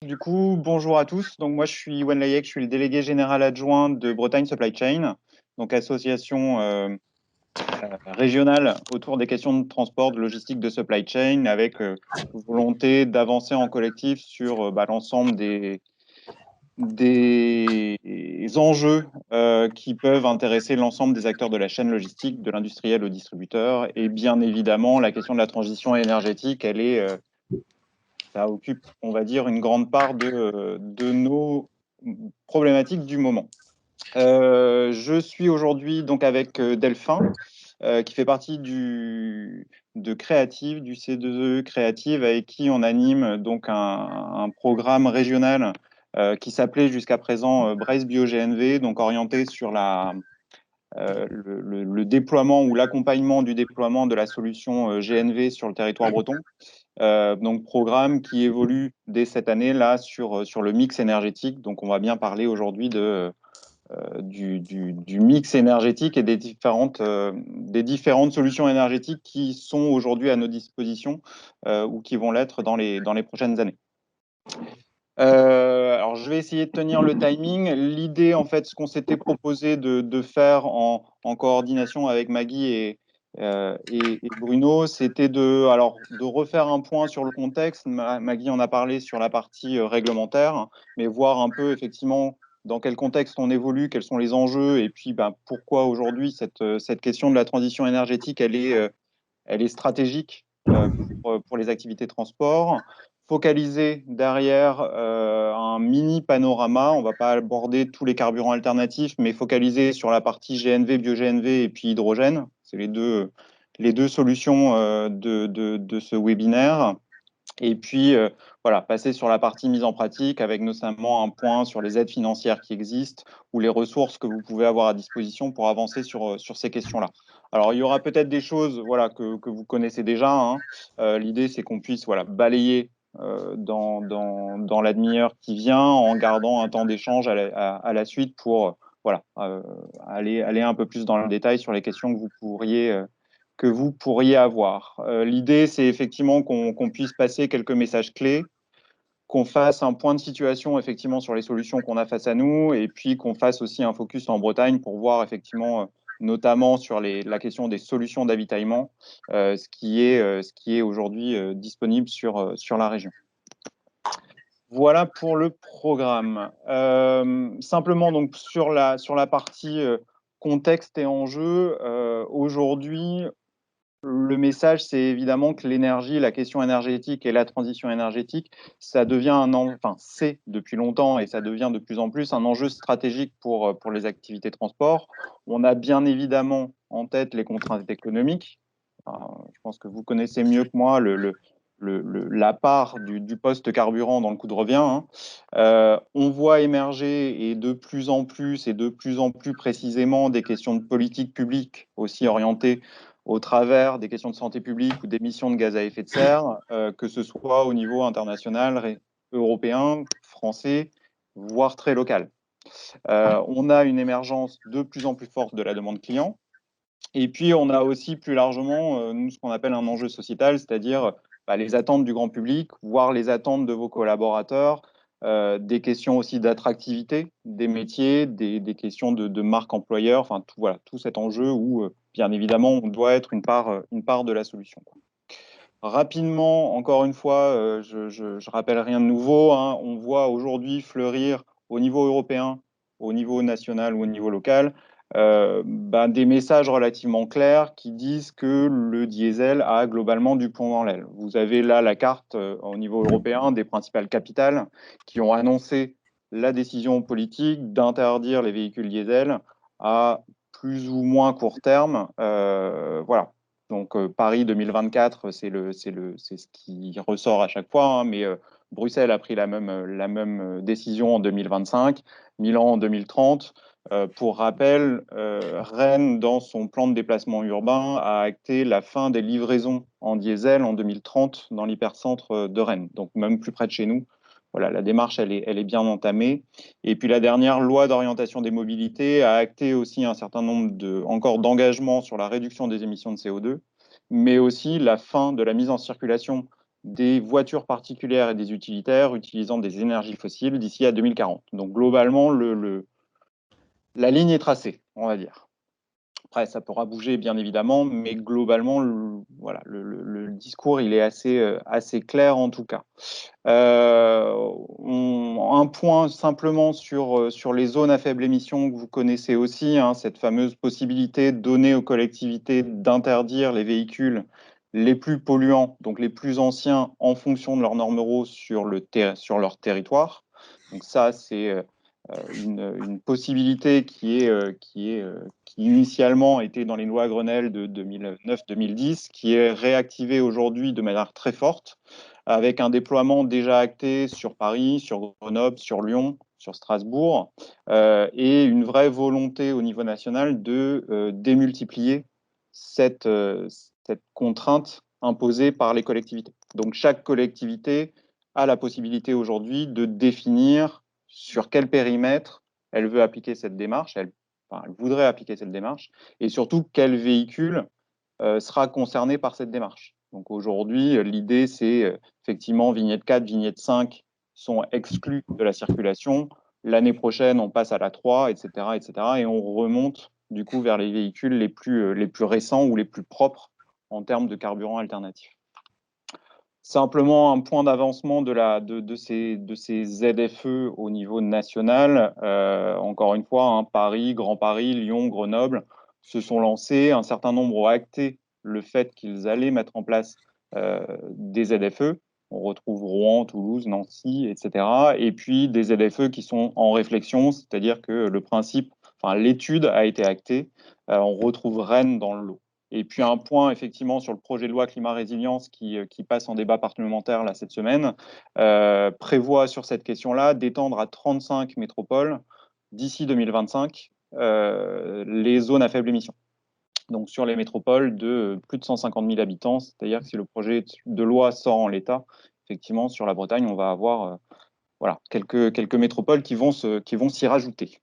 Du coup, bonjour à tous. Donc moi, je suis Yoann Layek, je suis le délégué général adjoint de Bretagne Supply Chain, donc association régionale autour des questions de transport, de logistique, de supply chain, avec volonté d'avancer en collectif sur l'ensemble des enjeux qui peuvent intéresser l'ensemble des acteurs de la chaîne logistique, de l'industriel au distributeur. Et bien évidemment, la question de la transition énergétique, ça occupe, on va dire, une grande part de nos problématiques du moment. Je suis aujourd'hui donc avec Delphin, qui fait partie de Créative, du C2E Créative, avec qui on anime donc un programme régional qui s'appelait jusqu'à présent Brest Bio GNV, donc orienté sur le déploiement ou l'accompagnement du déploiement de la solution GNV sur le territoire breton. Donc, programme qui évolue dès cette année là sur le mix énergétique. Donc, on va bien parler aujourd'hui du mix énergétique et des différentes solutions énergétiques qui sont aujourd'hui à nos dispositions ou qui vont l'être dans les prochaines années. Alors, je vais essayer de tenir le timing. L'idée, en fait, ce qu'on s'était proposé de faire en coordination avec Maggie et Bruno, c'était de refaire un point sur le contexte. Maggie en a parlé sur la partie réglementaire, mais voir un peu effectivement dans quel contexte on évolue, quels sont les enjeux, et puis pourquoi aujourd'hui cette question de la transition énergétique, elle est stratégique pour les activités de transport. Focaliser derrière un mini panorama, on ne va pas aborder tous les carburants alternatifs, mais focaliser sur la partie GNV, bio-GNV et puis hydrogène. C'est les deux solutions de ce webinaire. Et puis, voilà, passer sur la partie mise en pratique avec notamment un point sur les aides financières qui existent ou les ressources que vous pouvez avoir à disposition pour avancer sur ces questions-là. Alors, il y aura peut-être des choses voilà, que vous connaissez déjà, hein. L'idée, c'est qu'on puisse voilà, balayer dans la demi-heure qui vient en gardant un temps d'échange à la suite pour voilà, aller un peu plus dans le détail sur les questions que vous pourriez avoir. L'idée, c'est effectivement qu'on puisse passer quelques messages clés, qu'on fasse un point de situation effectivement sur les solutions qu'on a face à nous, et puis qu'on fasse aussi un focus en Bretagne pour voir effectivement, notamment sur la question des solutions d'avitaillement, ce qui est aujourd'hui disponible sur la région. Voilà pour le programme. Simplement donc sur la partie contexte et enjeu, aujourd'hui, le message, c'est évidemment que l'énergie, la question énergétique et la transition énergétique, ça devient enfin, c'est depuis longtemps et ça devient de plus en plus un enjeu stratégique pour les activités de transport. On a bien évidemment en tête les contraintes économiques. Je pense que vous connaissez mieux que moi la part du poste carburant dans le coût de revient, hein. On voit émerger et de plus en plus précisément des questions de politique publique aussi orientées au travers des questions de santé publique ou d'émissions de gaz à effet de serre, que ce soit au niveau international, européen, français, voire très local. On a une émergence de plus en plus forte de la demande client. Et puis, on a aussi plus largement, nous, ce qu'on appelle un enjeu sociétal, c'est-à-dire les attentes du grand public, voire les attentes de vos collaborateurs, des questions aussi d'attractivité des métiers, des questions de marque employeur, enfin, voilà, tout cet enjeu où, bien évidemment, on doit être une part de la solution, quoi. Rapidement, encore une fois, je rappelle rien de nouveau, hein, on voit aujourd'hui fleurir au niveau européen, au niveau national ou au niveau local, des messages relativement clairs qui disent que le diesel a globalement du plomb dans l'aile. Vous avez là la carte au niveau européen des principales capitales qui ont annoncé la décision politique d'interdire les véhicules diesel à plus ou moins court terme. Voilà. Donc, Paris 2024, c'est ce qui ressort à chaque fois, hein, mais Bruxelles a pris la même décision en 2025, Milan en 2030. Pour rappel, Rennes, dans son plan de déplacement urbain, a acté la fin des livraisons en diesel en 2030 dans l'hypercentre de Rennes, donc même plus près de chez nous. Voilà, la démarche, elle est bien entamée. Et puis la dernière loi d'orientation des mobilités a acté aussi un certain nombre encore d'engagements sur la réduction des émissions de CO2, mais aussi la fin de la mise en circulation des voitures particulières et des utilitaires utilisant des énergies fossiles d'ici à 2040. Donc globalement, la ligne est tracée, on va dire. Après, ça pourra bouger, bien évidemment, mais globalement, voilà, le discours, il est assez clair en tout cas. Un point simplement sur les zones à faible émission que vous connaissez aussi, hein, cette fameuse possibilité donnée aux collectivités d'interdire les véhicules les plus polluants, donc les plus anciens, en fonction de leurs normes Euro sur leur territoire. Donc ça, c'est une possibilité qui initialement était dans les lois Grenelle de 2009-2010, qui est réactivée aujourd'hui de manière très forte, avec un déploiement déjà acté sur Paris, sur Grenoble, sur Lyon, sur Strasbourg, et une vraie volonté au niveau national de démultiplier cette contrainte imposée par les collectivités. Donc chaque collectivité a la possibilité aujourd'hui de définir sur quel périmètre elle veut appliquer cette démarche, elle voudrait appliquer cette démarche, et surtout quel véhicule sera concerné par cette démarche. Donc aujourd'hui, l'idée, c'est effectivement vignette 4, vignette 5 sont exclus de la circulation. L'année prochaine, on passe à la 3, etc., etc., et on remonte du coup vers les véhicules les plus récents ou les plus propres en termes de carburant alternatif. Simplement un point d'avancement de ces ZFE au niveau national. Encore une fois, hein, Paris, Grand Paris, Lyon, Grenoble se sont lancés. Un certain nombre ont acté le fait qu'ils allaient mettre en place des ZFE. On retrouve Rouen, Toulouse, Nancy, etc. Et puis des ZFE qui sont en réflexion, c'est-à-dire que l'étude a été actée. On retrouve Rennes dans le lot. Et puis un point effectivement sur le projet de loi climat résilience qui passe en débat parlementaire là, cette semaine, prévoit sur cette question-là d'étendre à 35 métropoles d'ici 2025 les zones à faible émission. Donc sur les métropoles de plus de 150 000 habitants, c'est-à-dire que si le projet de loi sort en l'état, effectivement sur la Bretagne, on va avoir voilà, quelques métropoles qui vont s'y rajouter.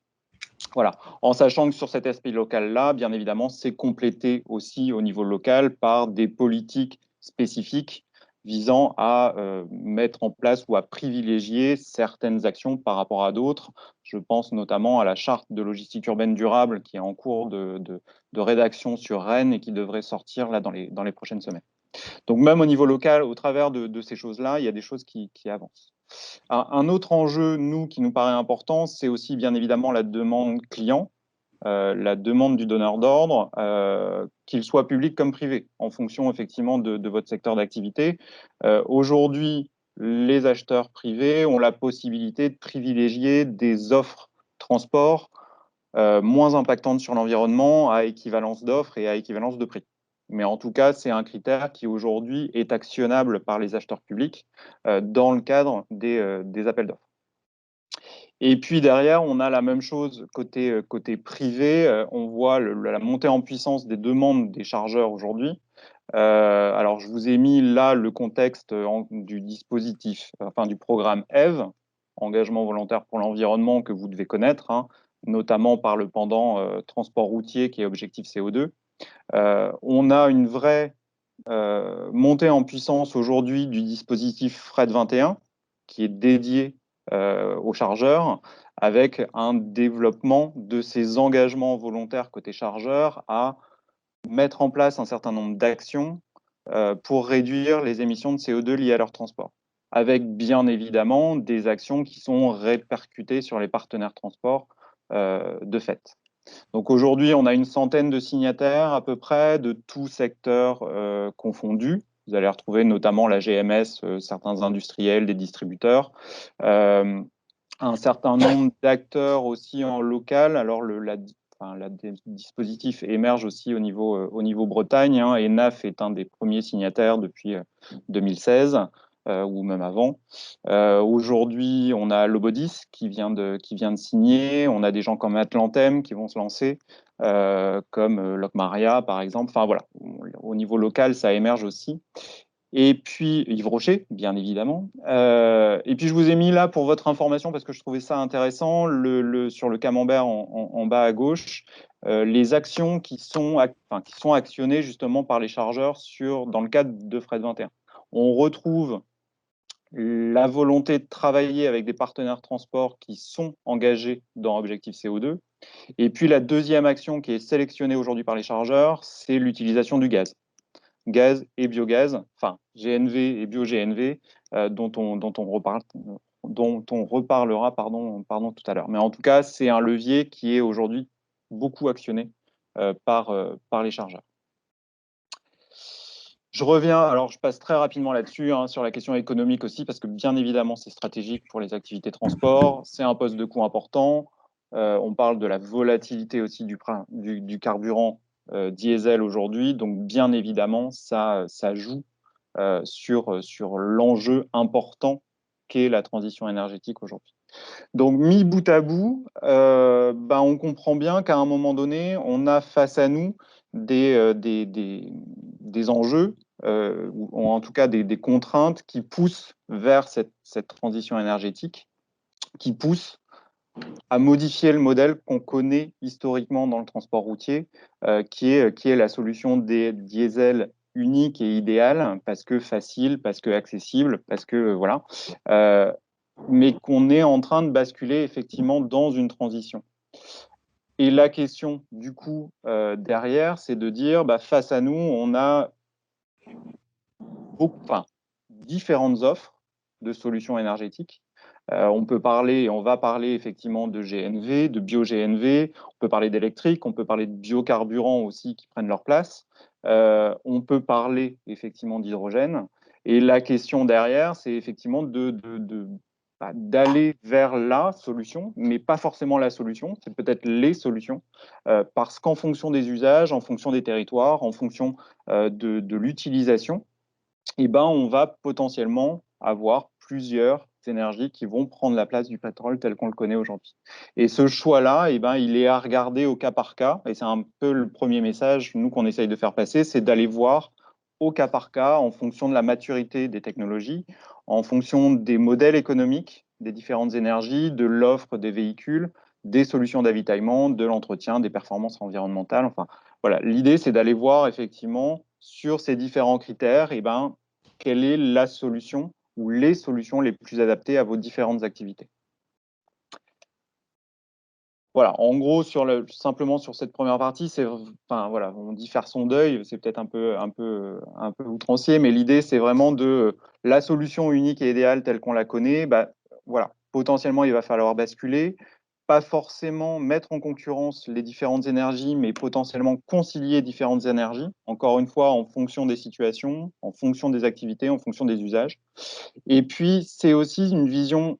Voilà, en sachant que sur cet aspect local-là, bien évidemment, c'est complété aussi au niveau local par des politiques spécifiques visant à mettre en place ou à privilégier certaines actions par rapport à d'autres. Je pense notamment à la charte de logistique urbaine durable qui est en cours de rédaction sur Rennes et qui devrait sortir là dans les prochaines semaines. Donc même au niveau local, au travers de ces choses-là, il y a des choses qui avancent. Un autre enjeu, nous, qui nous paraît important, c'est aussi bien évidemment la demande client, la demande du donneur d'ordre, qu'il soit public comme privé, en fonction effectivement de votre secteur d'activité. Aujourd'hui, les acheteurs privés ont la possibilité de privilégier des offres transport moins impactantes sur l'environnement à équivalence d'offres et à équivalence de prix. Mais en tout cas, c'est un critère qui aujourd'hui est actionnable par les acheteurs publics dans le cadre des appels d'offres. Et puis derrière, on a la même chose côté privé. On voit la montée en puissance des demandes des chargeurs aujourd'hui. Alors, je vous ai mis là le contexte du dispositif, enfin du programme EVE, engagement volontaire pour l'environnement, que vous devez connaître, hein, notamment par le pendant transport routier qui est objectif CO2. On a une vraie montée en puissance aujourd'hui du dispositif Fret 21, qui est dédié aux chargeurs, avec un développement de ces engagements volontaires côté chargeurs à mettre en place un certain nombre d'actions pour réduire les émissions de CO2 liées à leur transport, avec bien évidemment des actions qui sont répercutées sur les partenaires transport de fait. Donc aujourd'hui, on a une centaine de signataires à peu près, de tous secteurs confondus. Vous allez retrouver notamment la GMS, certains industriels, des distributeurs, un certain nombre d'acteurs aussi en local. Alors le dispositif émerge aussi au niveau Bretagne, hein, et NAF est un des premiers signataires depuis 2016. Ou même avant. Aujourd'hui, on a Lobodis qui vient de signer. On a des gens comme Atlantem qui vont se lancer, comme Locmaria, par exemple. Enfin, voilà, au niveau local, ça émerge aussi. Et puis, Yves Rocher, bien évidemment. Et puis, je vous ai mis là, pour votre information, parce que je trouvais ça intéressant, sur le camembert en bas à gauche, les actions qui sont actionnées justement par les chargeurs dans le cadre de Fret 21. On retrouve la volonté de travailler avec des partenaires de transport qui sont engagés dans Objectif CO2. Et puis la deuxième action qui est sélectionnée aujourd'hui par les chargeurs, c'est l'utilisation du gaz. Gaz et biogaz, enfin GNV et bio-GNV, dont on reparlera tout à l'heure. Mais en tout cas, c'est un levier qui est aujourd'hui beaucoup actionné par les chargeurs. Je reviens, alors je passe très rapidement là-dessus, sur la question économique aussi, parce que bien évidemment, c'est stratégique pour les activités de transport. C'est un poste de coût important. On parle de la volatilité aussi du carburant diesel aujourd'hui. Donc, bien évidemment, ça joue sur l'enjeu important qu'est la transition énergétique aujourd'hui. Donc, mis bout à bout, on comprend bien qu'à un moment donné, on a face à nous des enjeux, ou en tout cas des contraintes qui poussent vers cette transition énergétique, qui poussent à modifier le modèle qu'on connaît historiquement dans le transport routier, qui est la solution des diesels unique et idéale, parce que facile, parce que accessible, parce que voilà. Mais qu'on est en train de basculer effectivement dans une transition. Et la question, du coup, derrière, c'est de dire, face à nous, on a différentes offres de solutions énergétiques. On peut parler, on va parler effectivement de GNV, de bio-GNV, on peut parler d'électrique, on peut parler de biocarburants aussi qui prennent leur place. On peut parler effectivement d'hydrogène. Et la question derrière, c'est effectivement d'aller vers la solution, mais pas forcément la solution, c'est peut-être les solutions, parce qu'en fonction des usages, en fonction des territoires, en fonction de l'utilisation, on va potentiellement avoir plusieurs énergies qui vont prendre la place du pétrole tel qu'on le connaît aujourd'hui. Et ce choix-là, il est à regarder au cas par cas, et c'est un peu le premier message, nous, qu'on essaye de faire passer, c'est d'aller voir au cas par cas, en fonction de la maturité des technologies, en fonction des modèles économiques des différentes énergies, de l'offre des véhicules, des solutions d'avitaillement, de l'entretien, des performances environnementales. Enfin, voilà, l'idée, c'est d'aller voir effectivement sur ces différents critères, quelle est la solution ou les solutions les plus adaptées à vos différentes activités. Voilà, en gros, simplement sur cette première partie, on dit faire son deuil, c'est peut-être un peu outrancier, mais l'idée, c'est vraiment de la solution unique et idéale telle qu'on la connaît. Voilà, potentiellement, il va falloir basculer, pas forcément mettre en concurrence les différentes énergies, mais potentiellement concilier différentes énergies, encore une fois, en fonction des situations, en fonction des activités, en fonction des usages. Et puis, c'est aussi une vision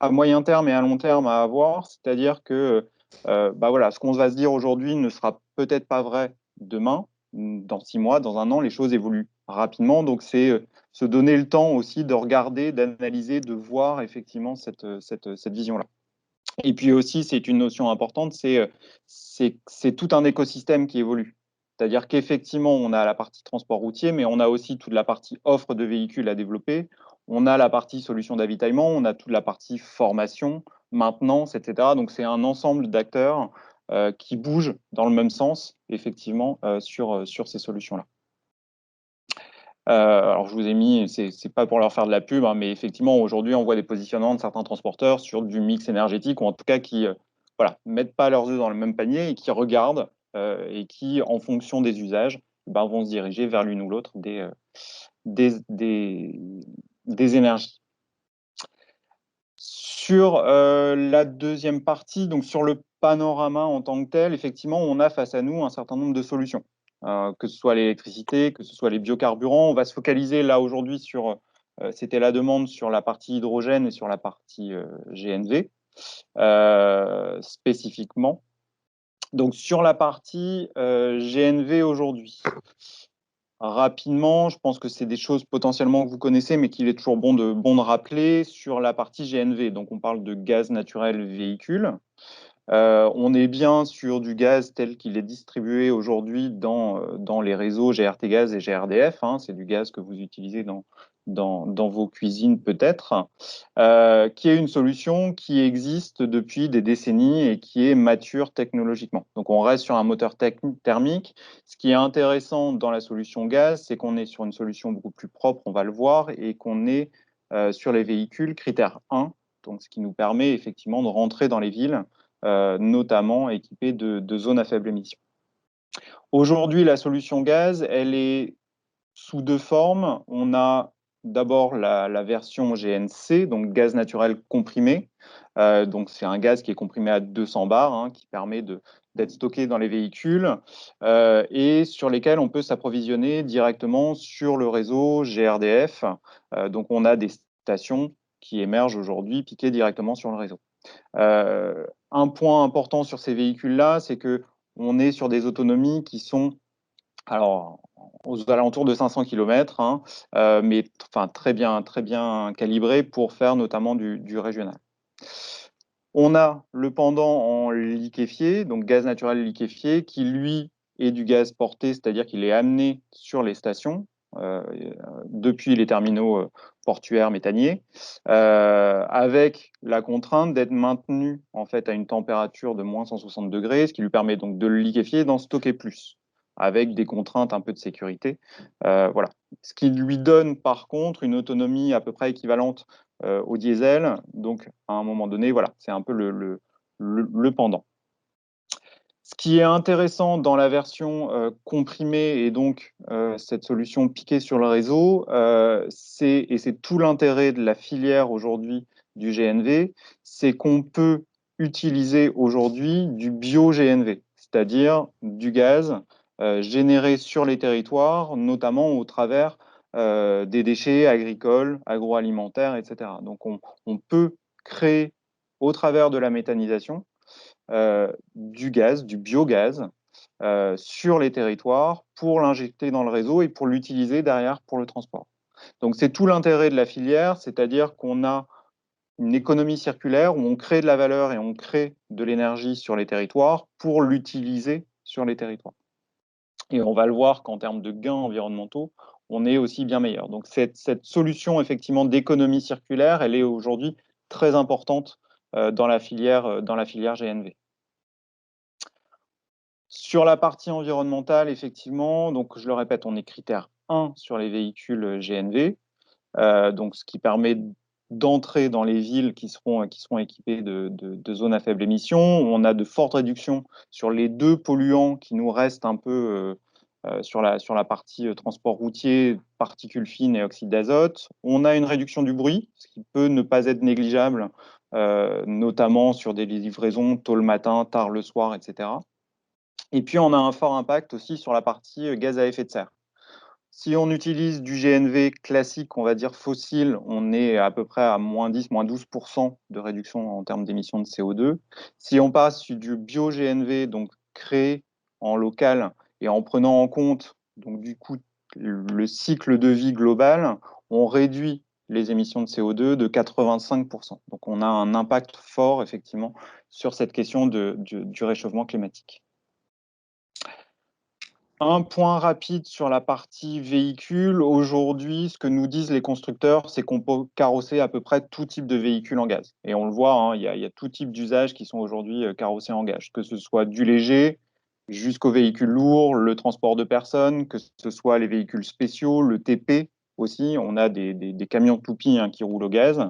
à moyen terme et à long terme à avoir, c'est-à-dire que ce qu'on va se dire aujourd'hui ne sera peut-être pas vrai demain, dans 6 mois, dans un an, les choses évoluent rapidement, donc c'est se donner le temps aussi de regarder, d'analyser, de voir effectivement cette vision-là. Et puis aussi, c'est une notion importante, c'est tout un écosystème qui évolue. C'est-à-dire qu'effectivement, on a la partie transport routier, mais on a aussi toute la partie offre de véhicules à développer. On a la partie solution d'avitaillement, on a toute la partie formation, maintenance, etc. Donc, c'est un ensemble d'acteurs qui bougent dans le même sens, effectivement, sur ces solutions-là. Alors, je vous ai mis, c'est pas pour leur faire de la pub, mais effectivement, aujourd'hui, on voit des positionnements de certains transporteurs sur du mix énergétique, ou en tout cas qui mettent pas leurs œufs dans le même panier et qui regardent et qui, en fonction des usages, vont se diriger vers l'une ou l'autre des énergies. Sur la deuxième partie, donc sur le panorama en tant que tel, effectivement, on a face à nous un certain nombre de solutions. Que ce soit l'électricité, que ce soit les biocarburants. On va se focaliser là aujourd'hui sur, c'était la demande sur la partie hydrogène et sur la partie GNV spécifiquement. Donc sur la partie GNV aujourd'hui, rapidement, je pense que c'est des choses potentiellement que vous connaissez, mais qu'il est toujours bon de rappeler sur la partie GNV. Donc on parle de gaz naturel véhicule. On est bien sur du gaz tel qu'il est distribué aujourd'hui dans les réseaux GRT Gaz et GRDF. C'est du gaz que vous utilisez dans dans vos cuisines peut-être, qui est une solution qui existe depuis des décennies et qui est mature technologiquement. Donc on reste sur un moteur thermique. Ce qui est intéressant dans la solution gaz, c'est qu'on est sur une solution beaucoup plus propre, on va le voir, et qu'on est sur les véhicules critère 1, donc ce qui nous permet effectivement de rentrer dans les villes, notamment équipées de zones à faible émission. Aujourd'hui, la solution gaz, elle est sous deux formes. On a d'abord la version GNC, donc gaz naturel comprimé. Donc c'est un gaz qui est comprimé à 200 bars, hein, qui permet d'être stocké dans les véhicules et sur lesquels on peut s'approvisionner directement sur le réseau GRDF. Donc on a des stations qui émergent aujourd'hui piquées directement sur le réseau. Un point important sur ces véhicules-là, c'est que on est sur des autonomies qui sont alors, aux alentours de 500 km, hein, mais enfin, très bien calibré pour faire notamment du régional. On a le pendant en liquéfié, donc gaz naturel liquéfié, qui lui est du gaz porté, c'est-à-dire qu'il est amené sur les stations euh, depuis les terminaux portuaires méthaniers, avec la contrainte d'être maintenu en fait à une température de moins 160 degrés, ce qui lui permet donc de le liquéfier et d'en stocker plus, avec des contraintes un peu de sécurité. Voilà. Ce qui lui donne par contre une autonomie à peu près équivalente au diesel. Donc, à un moment donné, voilà, c'est un peu le pendant. Ce qui est intéressant dans la version comprimée et donc cette solution piquée sur le réseau, et c'est tout l'intérêt de la filière aujourd'hui du GNV, c'est qu'on peut utiliser aujourd'hui du bio-GNV, c'est-à-dire du gaz généré sur les territoires, notamment au travers des déchets agricoles, agroalimentaires, etc. Donc on peut créer au travers de la méthanisation du gaz, du biogaz, sur les territoires pour l'injecter dans le réseau et pour l'utiliser derrière pour le transport. Donc c'est tout l'intérêt de la filière, c'est-à-dire qu'on a une économie circulaire où on crée de la valeur et on crée de l'énergie sur les territoires pour l'utiliser sur les territoires. Et on va le voir qu'en termes de gains environnementaux, on est aussi bien meilleur. Donc cette solution effectivement d'économie circulaire, elle est aujourd'hui très importante dans la filière GNV. Sur la partie environnementale, effectivement, donc je le répète, on est critère 1 sur les véhicules GNV, donc ce qui permet d'entrer dans les villes qui seront équipées de zones à faible émission. On a de fortes réductions sur les deux polluants qui nous restent un peu sur la partie transport routier, particules fines et oxyde d'azote. On a une réduction du bruit, ce qui peut ne pas être négligeable, notamment sur des livraisons tôt le matin, tard le soir, etc. Et puis, on a un fort impact aussi sur la partie gaz à effet de serre. Si on utilise du GNV classique, on va dire fossile, on est à peu près à moins 10, moins 12% de réduction en termes d'émissions de CO2. Si on passe sur du bio-GNV, donc créé en local et en prenant en compte donc du coup le cycle de vie global, on réduit les émissions de CO2 de 85%. Donc on a un impact fort effectivement sur cette question du réchauffement climatique. Un point rapide sur la partie véhicule. Aujourd'hui, ce que nous disent les constructeurs, c'est qu'on peut carrosser à peu près tout type de véhicule en gaz. Et on le voit, hein, il y a tout type d'usages qui sont aujourd'hui carrossés en gaz, que ce soit du léger jusqu'au véhicule lourd, le transport de personnes, que ce soit les véhicules spéciaux, le TP aussi. On a des camions toupies hein, qui roulent au gaz.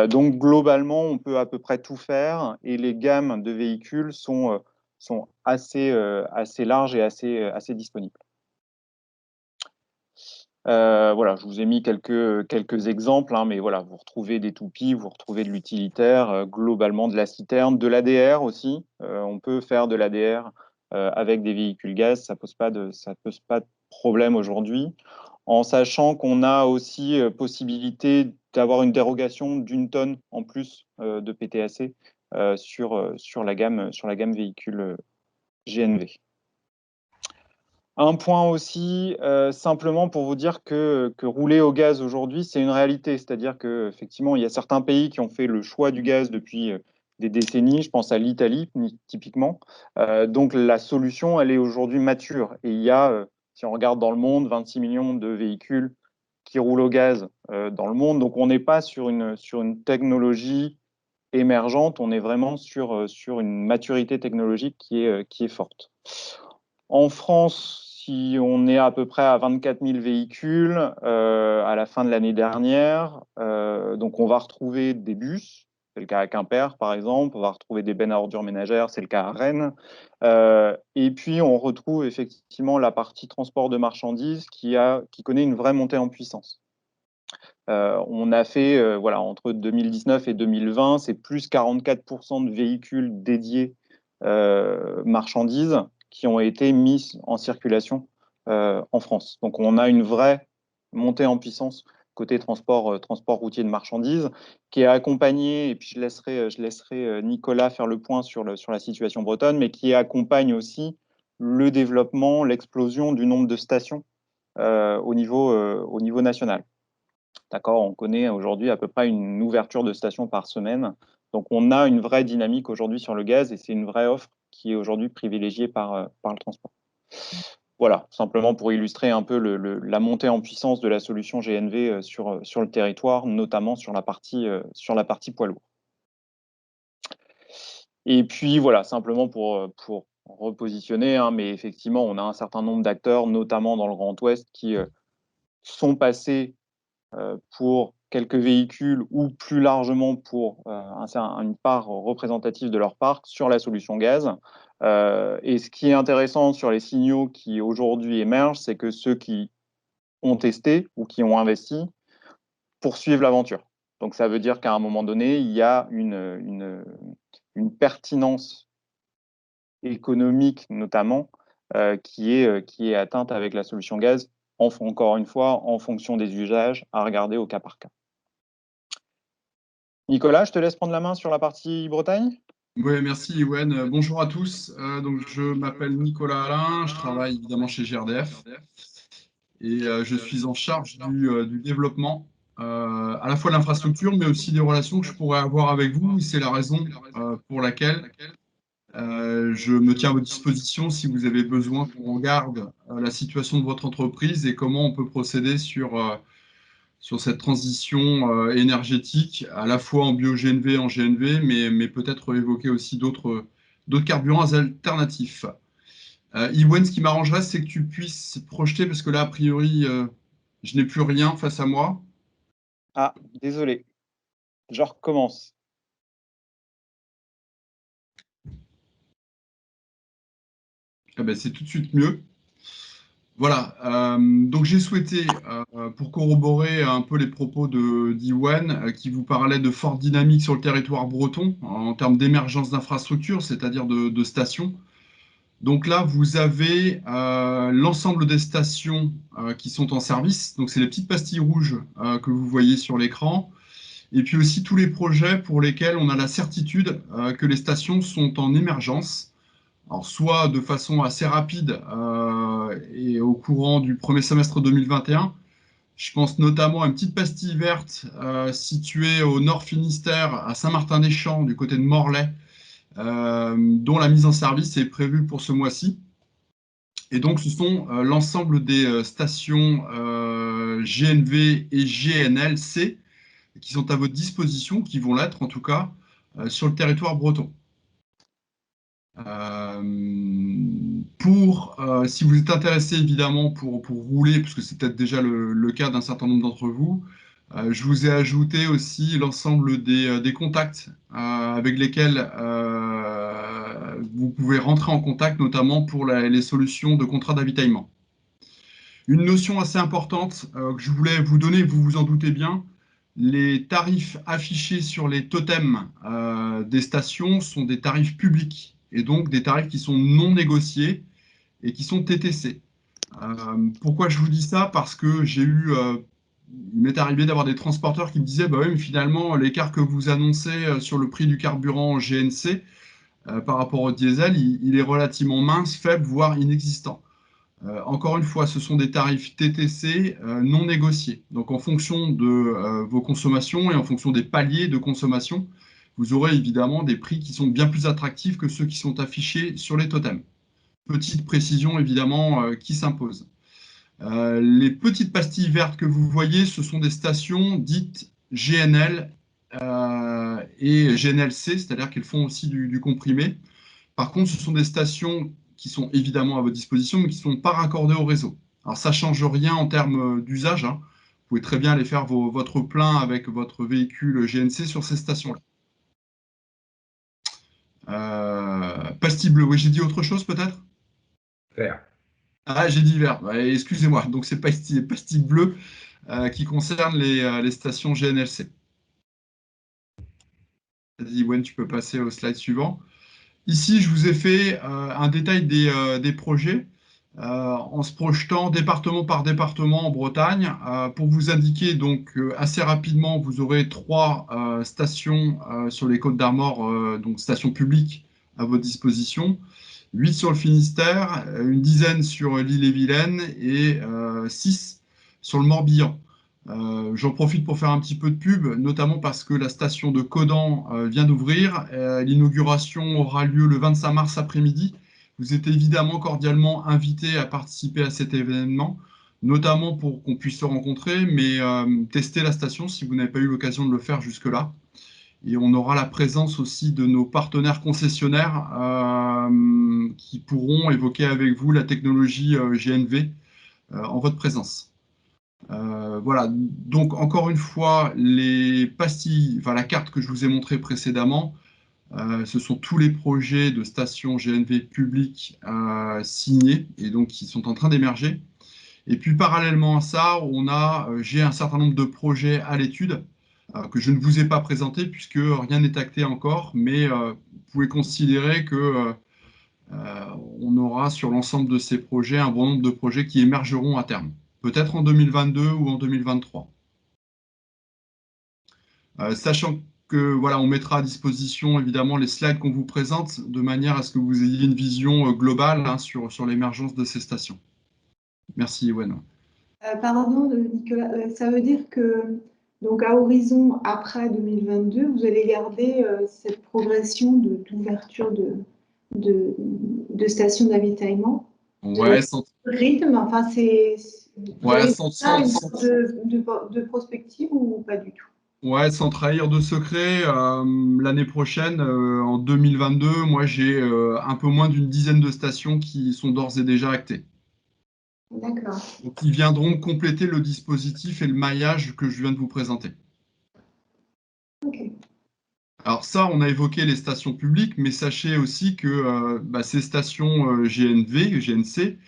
Donc globalement, on peut à peu près tout faire et les gammes de véhicules sont assez larges et assez disponibles. Voilà, je vous ai mis quelques exemples, hein, mais voilà, vous retrouvez des toupies, vous retrouvez de l'utilitaire, globalement de la citerne, de l'ADR aussi. On peut faire de l'ADR avec des véhicules gaz, ça pose pas de problème aujourd'hui, en sachant qu'on a aussi possibilité d'avoir une dérogation d'1 tonne en plus de PTAC sur la gamme véhicule GNV. Un point aussi, simplement pour vous dire que rouler au gaz aujourd'hui, c'est une réalité. C'est-à-dire qu'effectivement, il y a certains pays qui ont fait le choix du gaz depuis des décennies. Je pense à l'Italie, typiquement. Donc, la solution, elle est aujourd'hui mature. Et il y a, si on regarde dans le monde, 26 millions de véhicules qui roulent au gaz dans le monde. Donc, on n'est pas sur une technologie émergente, on est vraiment sur une maturité technologique qui est forte. En France, si on est à peu près à 24 000 véhicules à la fin de l'année dernière, donc on va retrouver des bus, c'est le cas à Quimper par exemple, on va retrouver des bennes à ordures ménagères, c'est le cas à Rennes, et puis on retrouve effectivement la partie transport de marchandises qui connaît une vraie montée en puissance. On a fait, voilà, entre 2019 et 2020, c'est plus 44% de véhicules dédiés marchandises qui ont été mis en circulation en France. Donc on a une vraie montée en puissance côté transport routier de marchandises, qui est accompagnée, et puis je laisserai Nicolas faire le point sur la situation bretonne, mais qui accompagne aussi le développement, l'explosion du nombre de stations au niveau national. D'accord, on connaît aujourd'hui à peu près une ouverture de stations par semaine. Donc, on a une vraie dynamique aujourd'hui sur le gaz et c'est une vraie offre qui est aujourd'hui privilégiée par le transport. Voilà, simplement pour illustrer un peu la montée en puissance de la solution GNV sur le territoire, notamment sur la partie poids lourd. Et puis, voilà, simplement pour repositionner, hein, mais effectivement, on a un certain nombre d'acteurs, notamment dans le Grand Ouest, qui sont passés pour quelques véhicules ou plus largement pour une part représentative de leur parc sur la solution gaz. Et ce qui est intéressant sur les signaux qui aujourd'hui émergent, c'est que ceux qui ont testé ou qui ont investi poursuivent l'aventure. Donc ça veut dire qu'à un moment donné, il y a une pertinence économique notamment qui est atteinte avec la solution gaz, encore une fois, en fonction des usages, à regarder au cas par cas. Nicolas, je te laisse prendre la main sur la partie Bretagne. Oui, merci Ewen. Bonjour à tous. Donc, je m'appelle Nicolas Alain, je travaille évidemment chez GRDF et je suis en charge du développement à la fois de l'infrastructure mais aussi des relations que je pourrais avoir avec vous. C'est la raison pour laquelle je me tiens à votre disposition si vous avez besoin qu'on regarde la situation de votre entreprise et comment on peut procéder sur cette transition énergétique, à la fois en bio-GNV, en GNV, mais peut-être évoquer aussi d'autres carburants alternatifs. Iwen, ce qui m'arrangerait, c'est que tu puisses projeter, parce que là, a priori, je n'ai plus rien face à moi. Ah, désolé. Je recommence. Ah ben, c'est tout de suite mieux. Voilà, donc j'ai souhaité, pour corroborer un peu les propos d'Iwan, qui vous parlait de forte dynamique sur le territoire breton en termes d'émergence d'infrastructures, c'est-à-dire de stations. Donc là, vous avez l'ensemble des stations qui sont en service. Donc c'est les petites pastilles rouges que vous voyez sur l'écran. Et puis aussi tous les projets pour lesquels on a la certitude que les stations sont en émergence. Alors soit de façon assez rapide et au courant du premier semestre 2021. Je pense notamment à une petite pastille verte située au nord Finistère, à Saint-Martin-des-Champs, du côté de Morlaix, dont la mise en service est prévue pour ce mois-ci. Et donc, ce sont l'ensemble des stations GNV et GNLC qui sont à votre disposition, qui vont l'être en tout cas, sur le territoire breton. Si vous êtes intéressé évidemment pour rouler, puisque c'est peut-être déjà le cas d'un certain nombre d'entre vous, je vous ai ajouté aussi l'ensemble des contacts avec lesquels vous pouvez rentrer en contact, notamment pour les solutions de contrat d'avitaillement. Une notion assez importante que je voulais vous donner, vous vous en doutez bien, les tarifs affichés sur les totems des stations sont des tarifs publics et donc des tarifs qui sont non négociés et qui sont TTC. Pourquoi je vous dis ça? Parce que il m'est arrivé d'avoir des transporteurs qui me disaient, bah oui, mais finalement, l'écart que vous annoncez sur le prix du carburant GNC par rapport au diesel, il est relativement mince, faible, voire inexistant. Encore une fois, ce sont des tarifs TTC non négociés. Donc, en fonction de vos consommations et en fonction des paliers de consommation, vous aurez évidemment des prix qui sont bien plus attractifs que ceux qui sont affichés sur les totems. Petite précision évidemment qui s'impose. Les petites pastilles vertes que vous voyez, ce sont des stations dites GNL et GNLC, c'est-à-dire qu'elles font aussi du comprimé. Par contre, ce sont des stations qui sont évidemment à votre disposition, mais qui ne sont pas raccordées au réseau. Alors, ça ne change rien en termes d'usage, hein. Vous pouvez très bien aller faire votre plein avec votre véhicule GNC sur ces stations-là. Pastille bleue, oui, j'ai dit autre chose peut-être? Vert. Ah, j'ai dit vert, ouais, excusez-moi. Donc, c'est pastille bleue qui concerne les stations GNLC. Vas-y, Gwen, tu peux passer au slide suivant. Ici, je vous ai fait un détail des projets en se projetant département par département en Bretagne. Pour vous indiquer, donc assez rapidement, vous aurez 3 stations sur les Côtes d'Armor, donc stations publiques à votre disposition. 8 sur le Finistère, une dizaine sur l'Ille-et-Vilaine et 6 sur le Morbihan. J'en profite pour faire un petit peu de pub, notamment parce que la station de Codan vient d'ouvrir. L'inauguration aura lieu le 25 mars après-midi. Vous êtes évidemment cordialement invités à participer à cet événement, notamment pour qu'on puisse se rencontrer, mais tester la station si vous n'avez pas eu l'occasion de le faire jusque-là. Et on aura la présence aussi de nos partenaires concessionnaires qui pourront évoquer avec vous la technologie GNV en votre présence. Voilà, donc encore une fois, les pastilles, enfin la carte que je vous ai montrée précédemment, ce sont tous les projets de stations GNV publiques signés et donc qui sont en train d'émerger. Et puis parallèlement à ça, j'ai un certain nombre de projets à l'étude que je ne vous ai pas présentés puisque rien n'est acté encore, mais vous pouvez considérer que on aura sur l'ensemble de ces projets un bon nombre de projets qui émergeront à terme, peut-être en 2022 ou en 2023. Sachant que voilà, on mettra à disposition évidemment les slides qu'on vous présente de manière à ce que vous ayez une vision globale hein, sur l'émergence de ces stations. Merci, Ewen. Pardon, Nicolas, ça veut dire que donc à horizon après 2022, vous allez garder cette progression d'ouverture de stations d'avitaillement. Ouais, Rythme, enfin c'est ouais, de prospective ou pas du tout? Ouais, sans trahir de secret, l'année prochaine, en 2022, moi j'ai un peu moins d'une dizaine de stations qui sont d'ores et déjà actées. D'accord. Donc, ils viendront compléter le dispositif et le maillage que je viens de vous présenter. Ok. Alors ça, on a évoqué les stations publiques, mais sachez aussi que ces stations GNV, GNC,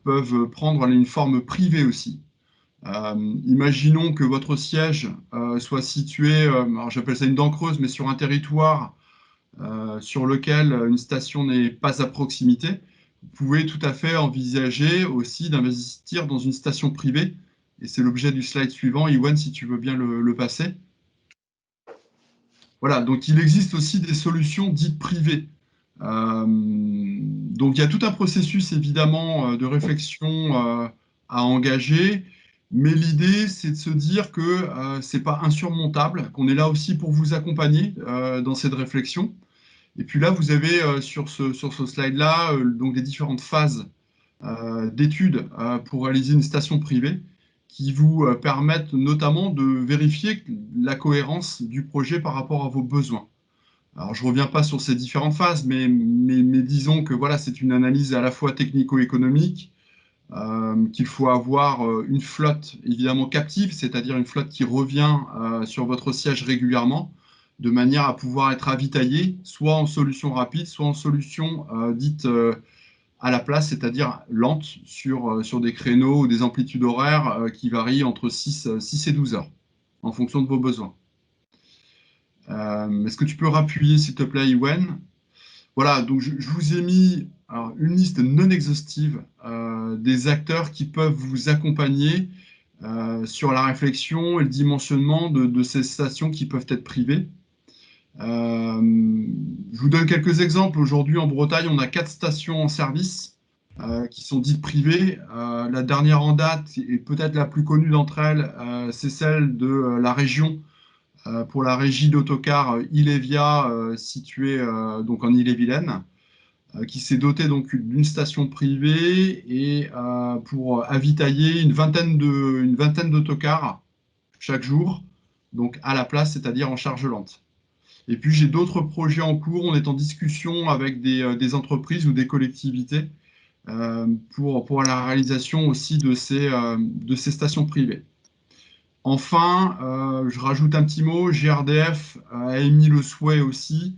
peuvent prendre une forme privée aussi. Imaginons que votre siège soit situé, alors j'appelle ça une dent creuse, mais sur un territoire sur lequel une station n'est pas à proximité. Vous pouvez tout à fait envisager aussi d'investir dans une station privée. Et c'est l'objet du slide suivant. Iwan, si tu veux bien le passer. Voilà, donc il existe aussi des solutions dites privées. Donc il y a tout un processus évidemment de réflexion à engager, mais l'idée c'est de se dire que ce n'est pas insurmontable, qu'on est là aussi pour vous accompagner dans cette réflexion. Et puis là, vous avez sur ce slide-là donc les différentes phases d'études pour réaliser une station privée qui vous permettent notamment de vérifier la cohérence du projet par rapport à vos besoins. Alors, je ne reviens pas sur ces différentes phases, mais disons que voilà, c'est une analyse à la fois technico-économique, qu'il faut avoir une flotte évidemment captive, c'est-à-dire une flotte qui revient sur votre siège régulièrement, de manière à pouvoir être ravitaillé, soit en solution rapide, soit en solution dite à la place, c'est-à-dire lente, sur des créneaux ou des amplitudes horaires qui varient entre 6 et 12 heures, en fonction de vos besoins. Est-ce que tu peux rappuyer, s'il te plaît, Iwen? Voilà, donc je vous ai mis une liste non exhaustive des acteurs qui peuvent vous accompagner sur la réflexion et le dimensionnement de ces stations qui peuvent être privées. Je vous donne quelques exemples. Aujourd'hui, en Bretagne, on a 4 stations en service qui sont dites privées. La dernière en date, et peut-être la plus connue d'entre elles, c'est celle de la région, pour la régie d'autocar Ilevia, située donc en Ille-et-Vilaine. qui s'est doté donc d'une station privée et pour avitailler une vingtaine d'autocars chaque jour, donc à la place, c'est-à-dire en charge lente. Et puis j'ai d'autres projets en cours, on est en discussion avec des entreprises ou des collectivités pour la réalisation aussi de ces stations privées. Enfin, je rajoute un petit mot, GRDF a émis le souhait aussi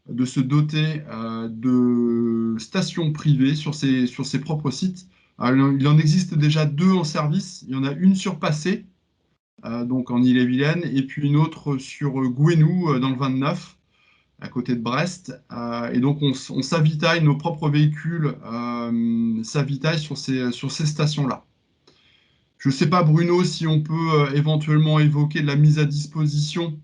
de se doter de stations privées sur ses propres sites. Alors, il en existe déjà 2 en service. Il y en a une sur Passé, donc en Ille-et-Vilaine, et puis une autre sur Gouesnou, dans le 29, à côté de Brest. Et donc, on s'avitaille, nos propres véhicules s'avitaillent sur ces stations-là. Je ne sais pas, Bruno, si on peut éventuellement évoquer de la mise à disposition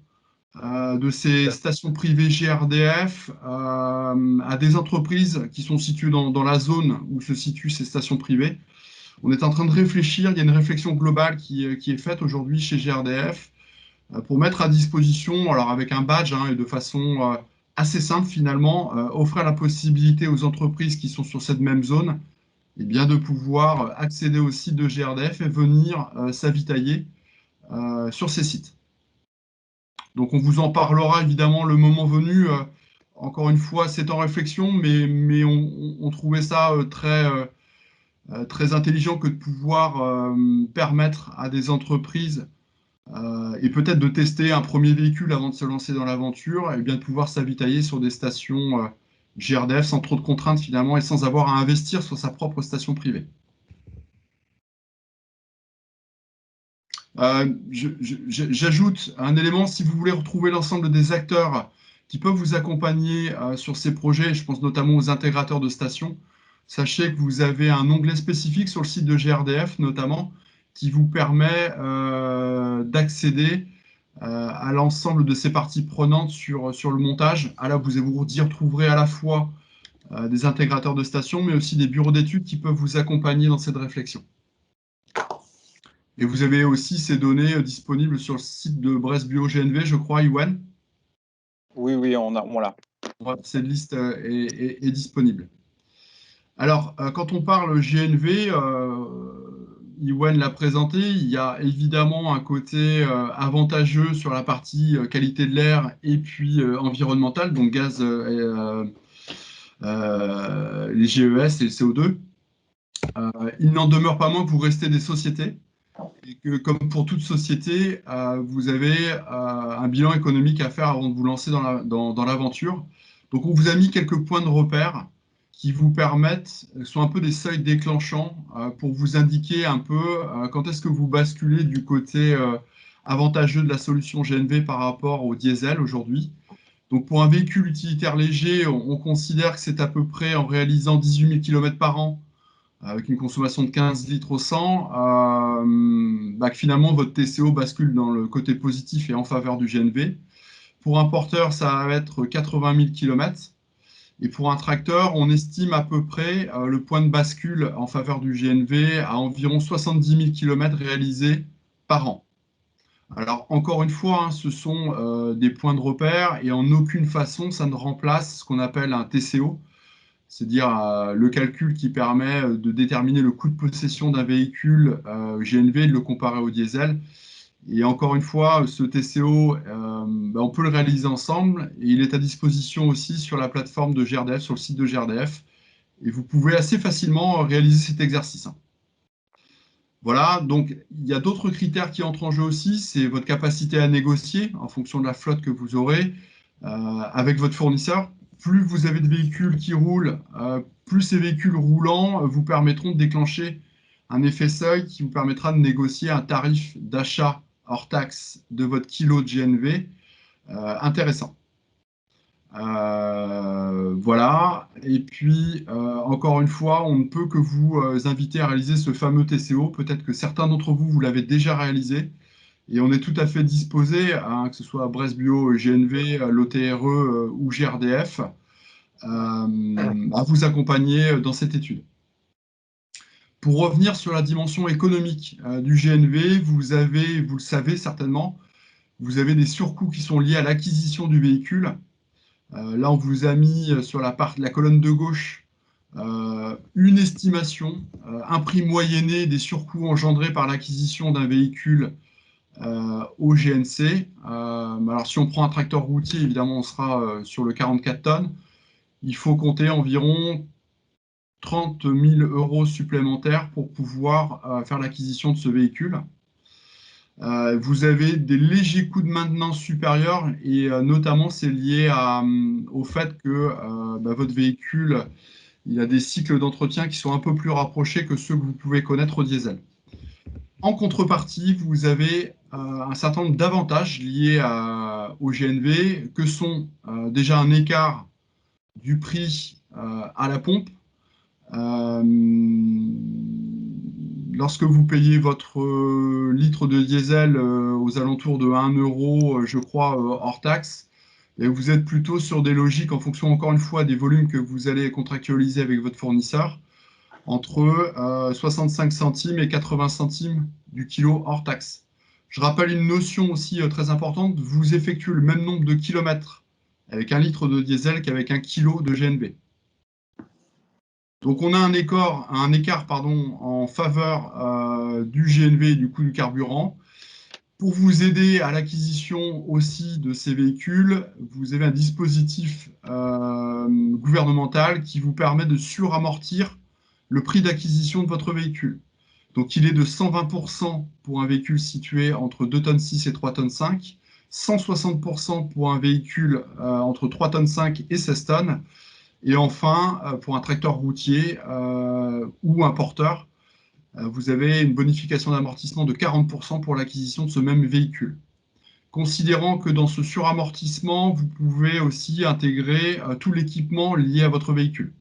de ces stations privées GRDF à des entreprises qui sont situées dans la zone où se situent ces stations privées. On est en train de réfléchir, il y a une réflexion globale qui est faite aujourd'hui chez GRDF pour mettre à disposition, alors avec un badge et de façon assez simple finalement, offrir la possibilité aux entreprises qui sont sur cette même zone et bien de pouvoir accéder au site de GRDF et venir s'avitailler sur ces sites. Donc on vous en parlera évidemment le moment venu. Encore une fois, c'est en réflexion, mais on trouvait ça très intelligent que de pouvoir permettre à des entreprises et peut-être de tester un premier véhicule avant de se lancer dans l'aventure et bien de pouvoir s'avitailler sur des stations GRDF sans trop de contraintes finalement et sans avoir à investir sur sa propre station privée. J'ajoute un élément, si vous voulez retrouver l'ensemble des acteurs qui peuvent vous accompagner sur ces projets, je pense notamment aux intégrateurs de stations, sachez que vous avez un onglet spécifique sur le site de GRDF notamment, qui vous permet d'accéder à l'ensemble de ces parties prenantes sur le montage. Là, vous y retrouverez à la fois des intégrateurs de stations, mais aussi des bureaux d'études qui peuvent vous accompagner dans cette réflexion. Et vous avez aussi ces données disponibles sur le site de Brest Bio GNV, je crois, Iwan. Oui, on l'a. Cette liste est disponible. Alors, quand on parle GNV, Iwan l'a présenté, il y a évidemment un côté avantageux sur la partie qualité de l'air et puis environnementale, donc gaz, les GES et le CO2. Il n'en demeure pas moins que vous restez des sociétés et que, comme pour toute société, vous avez un bilan économique à faire avant de vous lancer dans l'aventure. Donc, on vous a mis quelques points de repère qui vous permettent, sont un peu des seuils déclenchants pour vous indiquer un peu quand est-ce que vous basculez du côté avantageux de la solution GNV par rapport au diesel aujourd'hui. Donc, pour un véhicule utilitaire léger, on considère que c'est à peu près en réalisant 18 000 km par an, avec une consommation de 15 litres au 100, que finalement votre TCO bascule dans le côté positif et en faveur du GNV. Pour un porteur, ça va être 80 000 km. Et pour un tracteur, on estime à peu près le point de bascule en faveur du GNV à environ 70 000 km réalisés par an. Alors, encore une fois, ce sont des points de repère et en aucune façon, ça ne remplace ce qu'on appelle un TCO, c'est-à-dire le calcul qui permet de déterminer le coût de possession d'un véhicule GNV et de le comparer au diesel. Et encore une fois, ce TCO, on peut le réaliser ensemble et il est à disposition aussi sur la plateforme de GRDF, sur le site de GRDF. Et vous pouvez assez facilement réaliser cet exercice. Voilà, donc il y a d'autres critères qui entrent en jeu aussi, c'est votre capacité à négocier en fonction de la flotte que vous aurez avec votre fournisseur. Plus vous avez de véhicules qui roulent, plus ces véhicules roulants vous permettront de déclencher un effet seuil qui vous permettra de négocier un tarif d'achat hors taxe de votre kilo de GNV intéressant. Voilà, et puis encore une fois, on ne peut que vous inviter à réaliser ce fameux TCO. Peut-être que certains d'entre vous, vous l'avez déjà réalisé, et on est tout à fait disposé, que ce soit Brest Bio, GNV, l'OTRE ou GRDF, à vous accompagner dans cette étude. Pour revenir sur la dimension économique du GNV, vous le savez certainement, vous avez des surcoûts qui sont liés à l'acquisition du véhicule. Là, on vous a mis sur la colonne de gauche une estimation, un prix moyenné des surcoûts engendrés par l'acquisition d'un véhicule au GNC. Alors, si on prend un tracteur routier, évidemment, on sera sur le 44 tonnes. Il faut compter environ 30 000 € supplémentaires pour pouvoir faire l'acquisition de ce véhicule. Vous avez des légers coûts de maintenance supérieurs et notamment c'est lié au fait que votre véhicule il a des cycles d'entretien qui sont un peu plus rapprochés que ceux que vous pouvez connaître au diesel. En contrepartie, vous avez un certain nombre d'avantages liés au GNV que sont déjà un écart du prix à la pompe. Lorsque vous payez votre litre de diesel aux alentours de 1 €, je crois, hors taxe, et vous êtes plutôt sur des logiques en fonction, encore une fois, des volumes que vous allez contractualiser avec votre fournisseur, entre 65 centimes et 80 centimes du kilo hors taxe. Je rappelle une notion aussi très importante, vous effectuez le même nombre de kilomètres avec 1 litre de diesel qu'avec 1 kilo de GNV. Donc, on a un écart en faveur du GNV et du coût du carburant. Pour vous aider à l'acquisition aussi de ces véhicules, vous avez un dispositif gouvernemental qui vous permet de suramortir le prix d'acquisition de votre véhicule. Donc, il est de 120% pour un véhicule situé entre 2,6 tonnes et 3,5 tonnes, 160% pour un véhicule entre 3,5 tonnes et 16 tonnes, et enfin, pour un tracteur routier ou un porteur, vous avez une bonification d'amortissement de 40% pour l'acquisition de ce même véhicule. Considérant que dans ce suramortissement, vous pouvez aussi intégrer tout l'équipement lié à votre véhicule.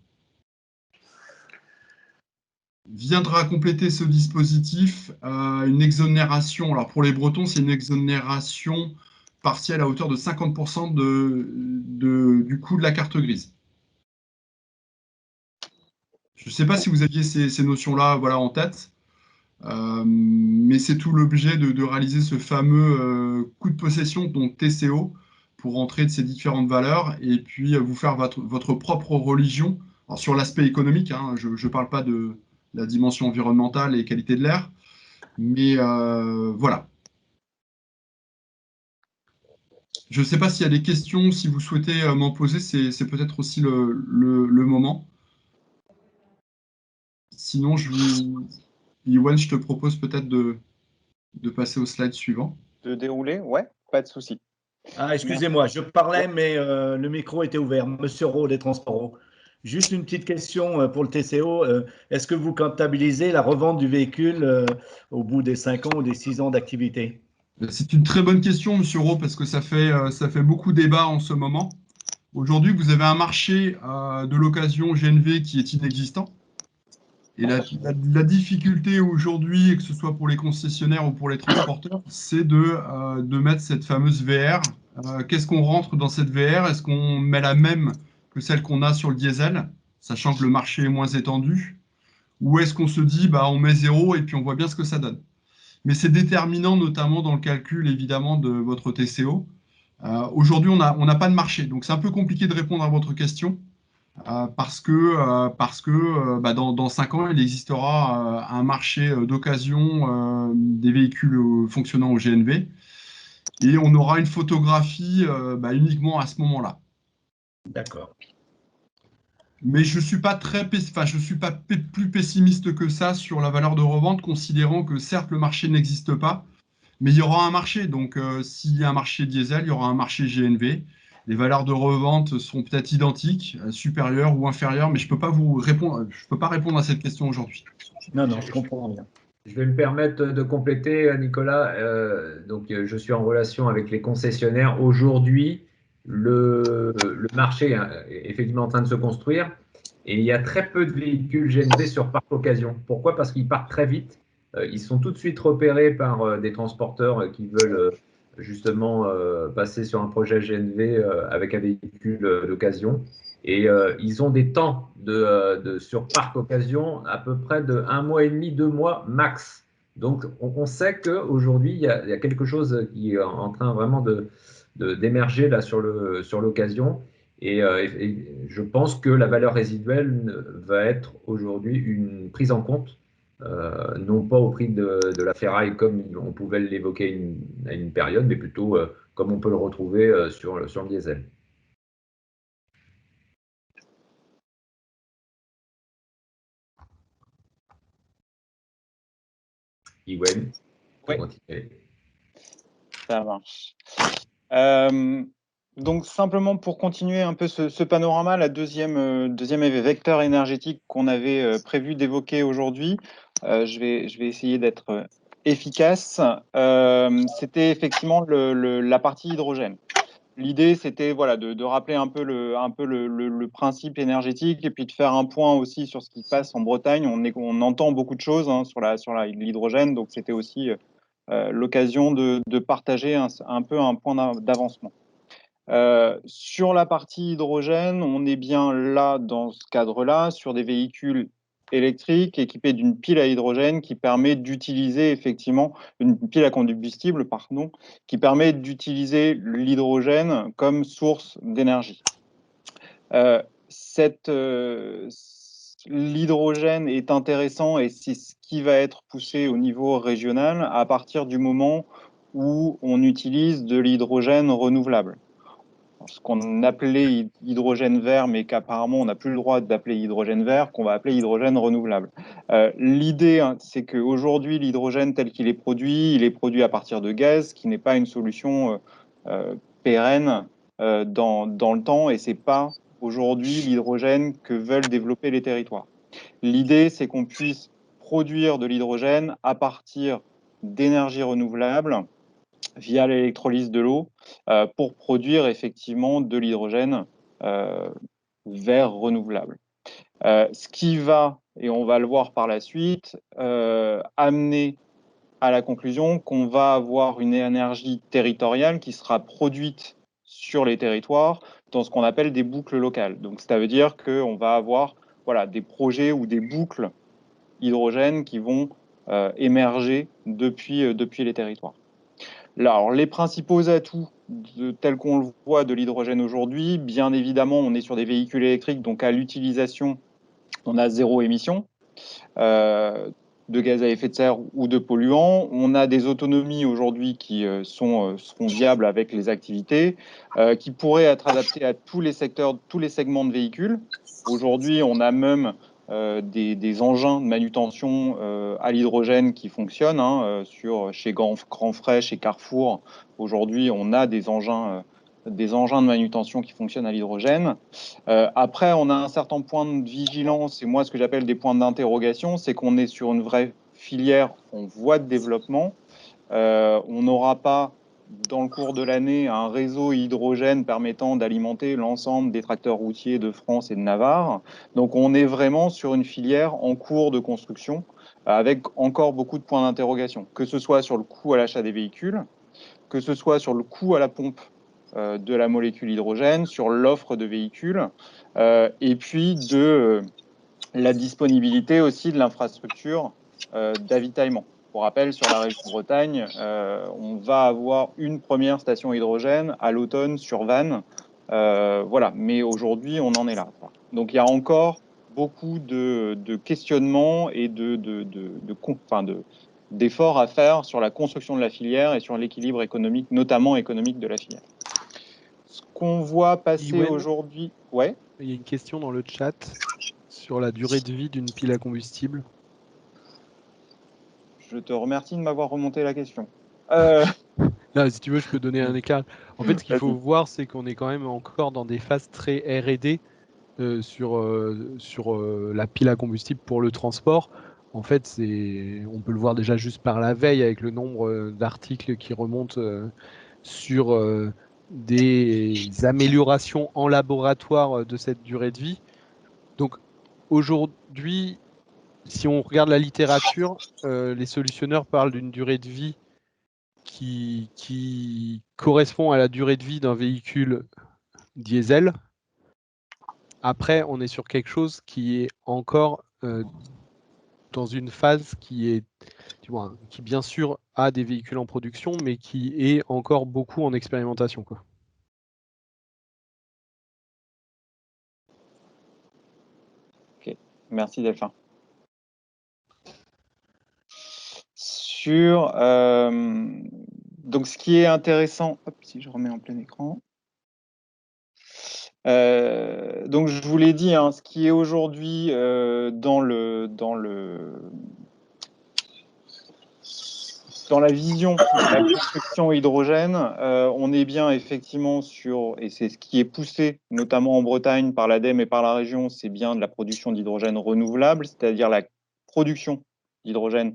Viendra compléter ce dispositif une exonération. Alors pour les Bretons, c'est une exonération partielle à hauteur de 50% du coût de la carte grise. Je ne sais pas si vous aviez ces notions-là en tête, mais c'est tout l'objet de réaliser ce fameux coût de possession, donc TCO, pour rentrer de ces différentes valeurs et puis vous faire votre propre religion. Alors, sur l'aspect économique, hein, je ne parle pas de la dimension environnementale et qualité de l'air, mais voilà. Je ne sais pas s'il y a des questions, si vous souhaitez m'en poser, c'est peut-être aussi le moment. Sinon, Yoann, je te propose peut-être de passer au slide suivant. De dérouler? Ouais, pas de souci. Ah, excusez-moi, je parlais, mais le micro était ouvert. Monsieur Rowe des Transports. Juste une petite question pour le TCO. Est-ce que vous comptabilisez la revente du véhicule au bout des 5 ans ou des 6 ans d'activité? C'est une très bonne question, Monsieur Rowe, parce que ça fait beaucoup débat en ce moment. Aujourd'hui, vous avez un marché de l'occasion GNV qui est inexistant. Et la difficulté aujourd'hui, que ce soit pour les concessionnaires ou pour les transporteurs, c'est de mettre cette fameuse VR. Qu'est-ce qu'on rentre dans cette VR? Est-ce qu'on met la même que celle qu'on a sur le diesel, sachant que le marché est moins étendu? Ou est-ce qu'on se dit, on met 0 et puis on voit bien ce que ça donne? Mais c'est déterminant, notamment dans le calcul, évidemment, de votre TCO. Aujourd'hui, on n'a pas de marché. Donc, c'est un peu compliqué de répondre à votre question. Parce que dans 5 ans, il existera un marché d'occasion des véhicules fonctionnant au GNV et on aura une photographie uniquement à ce moment-là. D'accord. Mais je ne suis pas plus pessimiste que ça sur la valeur de revente, considérant que certes le marché n'existe pas, mais il y aura un marché. Donc s'il y a un marché diesel, il y aura un marché GNV. Les valeurs de revente seront peut-être identiques, supérieures ou inférieures, mais je ne peux pas vous répondre. Je peux pas répondre à cette question aujourd'hui. Non, je comprends bien. Je vais me permettre de compléter, Nicolas. Je suis en relation avec les concessionnaires. Aujourd'hui, le marché est effectivement en train de se construire et il y a très peu de véhicules GNV sur parc occasion. Pourquoi? Parce qu'ils partent très vite. Ils sont tout de suite repérés par des transporteurs qui veulent justement passer sur un projet GNV avec un véhicule d'occasion. Et ils ont des temps sur parc occasion à peu près de 1 mois et demi, 2 mois max. Donc, on sait qu'aujourd'hui, il y a quelque chose qui est en train vraiment d'émerger là sur l'occasion. Et je pense que la valeur résiduelle va être aujourd'hui une prise en compte, non pas au prix de la ferraille comme on pouvait l'évoquer à une période, mais plutôt comme on peut le retrouver sur le diesel. Iwen, tu peux Ouais. continuer. Ça marche. Donc simplement pour continuer un peu ce panorama, la deuxième vecteur énergétique qu'on avait prévu d'évoquer aujourd'hui, je vais essayer d'être efficace. C'était effectivement la partie hydrogène. L'idée, c'était voilà, de rappeler un peu le principe énergétique et puis de faire un point aussi sur ce qui se passe en Bretagne. On entend beaucoup de choses hein, sur l'hydrogène, donc c'était aussi l'occasion de partager un peu un point d'avancement. Sur la partie hydrogène, on est bien là, dans ce cadre-là, sur des véhicules électriques équipés d'une pile à hydrogène qui permet d'utiliser effectivement une pile à combustible, pardon, qui permet d'utiliser l'hydrogène comme source d'énergie. L'hydrogène est intéressant et c'est ce qui va être poussé au niveau régional à partir du moment où on utilise de l'hydrogène renouvelable. Ce qu'on appelait hydrogène vert, mais qu'apparemment on n'a plus le droit d'appeler hydrogène vert, qu'on va appeler hydrogène renouvelable. L'idée, hein, c'est qu'aujourd'hui, l'hydrogène tel qu'il est produit, il est produit à partir de gaz, qui n'est pas une solution pérenne dans le temps, et c'est pas aujourd'hui l'hydrogène que veulent développer les territoires. L'idée, c'est qu'on puisse produire de l'hydrogène à partir d'énergies renouvelables via l'électrolyse de l'eau pour produire effectivement de l'hydrogène vert renouvelable. Ce qui va, et on va le voir par la suite, amener à la conclusion qu'on va avoir une énergie territoriale qui sera produite sur les territoires dans ce qu'on appelle des boucles locales. Donc, ça veut dire qu'on va avoir voilà, des projets ou des boucles hydrogène qui vont émerger depuis les territoires. Là, alors, les principaux atouts tels qu'on le voit de l'hydrogène aujourd'hui, bien évidemment, on est sur des véhicules électriques, donc à l'utilisation, on a zéro émission de gaz à effet de serre ou de polluants. On a des autonomies aujourd'hui qui seront viables avec les activités, qui pourraient être adaptées à tous les secteurs, tous les segments de véhicules. Aujourd'hui, on a même des engins de manutention à l'hydrogène qui fonctionnent. Hein, chez Grand Frais, chez Carrefour, aujourd'hui, on a des engins de manutention qui fonctionnent à l'hydrogène. Après, on a un certain point de vigilance, et moi, ce que j'appelle des points d'interrogation, c'est qu'on est sur une vraie filière en voie de développement. On n'aura pas, dans le cours de l'année, un réseau hydrogène permettant d'alimenter l'ensemble des tracteurs routiers de France et de Navarre. Donc, on est vraiment sur une filière en cours de construction, avec encore beaucoup de points d'interrogation, que ce soit sur le coût à l'achat des véhicules, que ce soit sur le coût à la pompe de la molécule hydrogène, sur l'offre de véhicules, et puis de la disponibilité aussi de l'infrastructure d'avitaillement. Pour rappel, sur la région Bretagne, on va avoir une première station hydrogène à l'automne sur Vannes. Voilà, mais aujourd'hui, on en est là. Donc, il y a encore beaucoup de questionnements et d'efforts à faire sur la construction de la filière et sur l'équilibre économique, notamment économique de la filière. Ce qu'on voit passer aujourd'hui... Ouais. Il y a une question dans le chat sur la durée de vie d'une pile à combustible. Je te remercie de m'avoir remonté la question. Là, si tu veux, je peux donner un écart. En fait, ce qu'il faut voir, c'est qu'on est quand même encore dans des phases très R&D sur la pile à combustible pour le transport. En fait, on peut le voir déjà juste par la veille avec le nombre d'articles qui remontent sur des améliorations en laboratoire de cette durée de vie. Donc aujourd'hui, si on regarde la littérature, les solutionneurs parlent d'une durée de vie qui correspond à la durée de vie d'un véhicule diesel. Après, on est sur quelque chose qui est encore dans une phase qui bien sûr a des véhicules en production, mais qui est encore beaucoup en expérimentation, quoi. Merci Delphin. Donc, ce qui est intéressant, hop, si je remets en plein écran. Donc, je vous l'ai dit, hein, ce qui est aujourd'hui dans la vision de la construction hydrogène, on est bien effectivement sur, et c'est ce qui est poussé notamment en Bretagne par l'ADEME et par la région, c'est bien de la production d'hydrogène renouvelable, c'est-à-dire la production d'hydrogène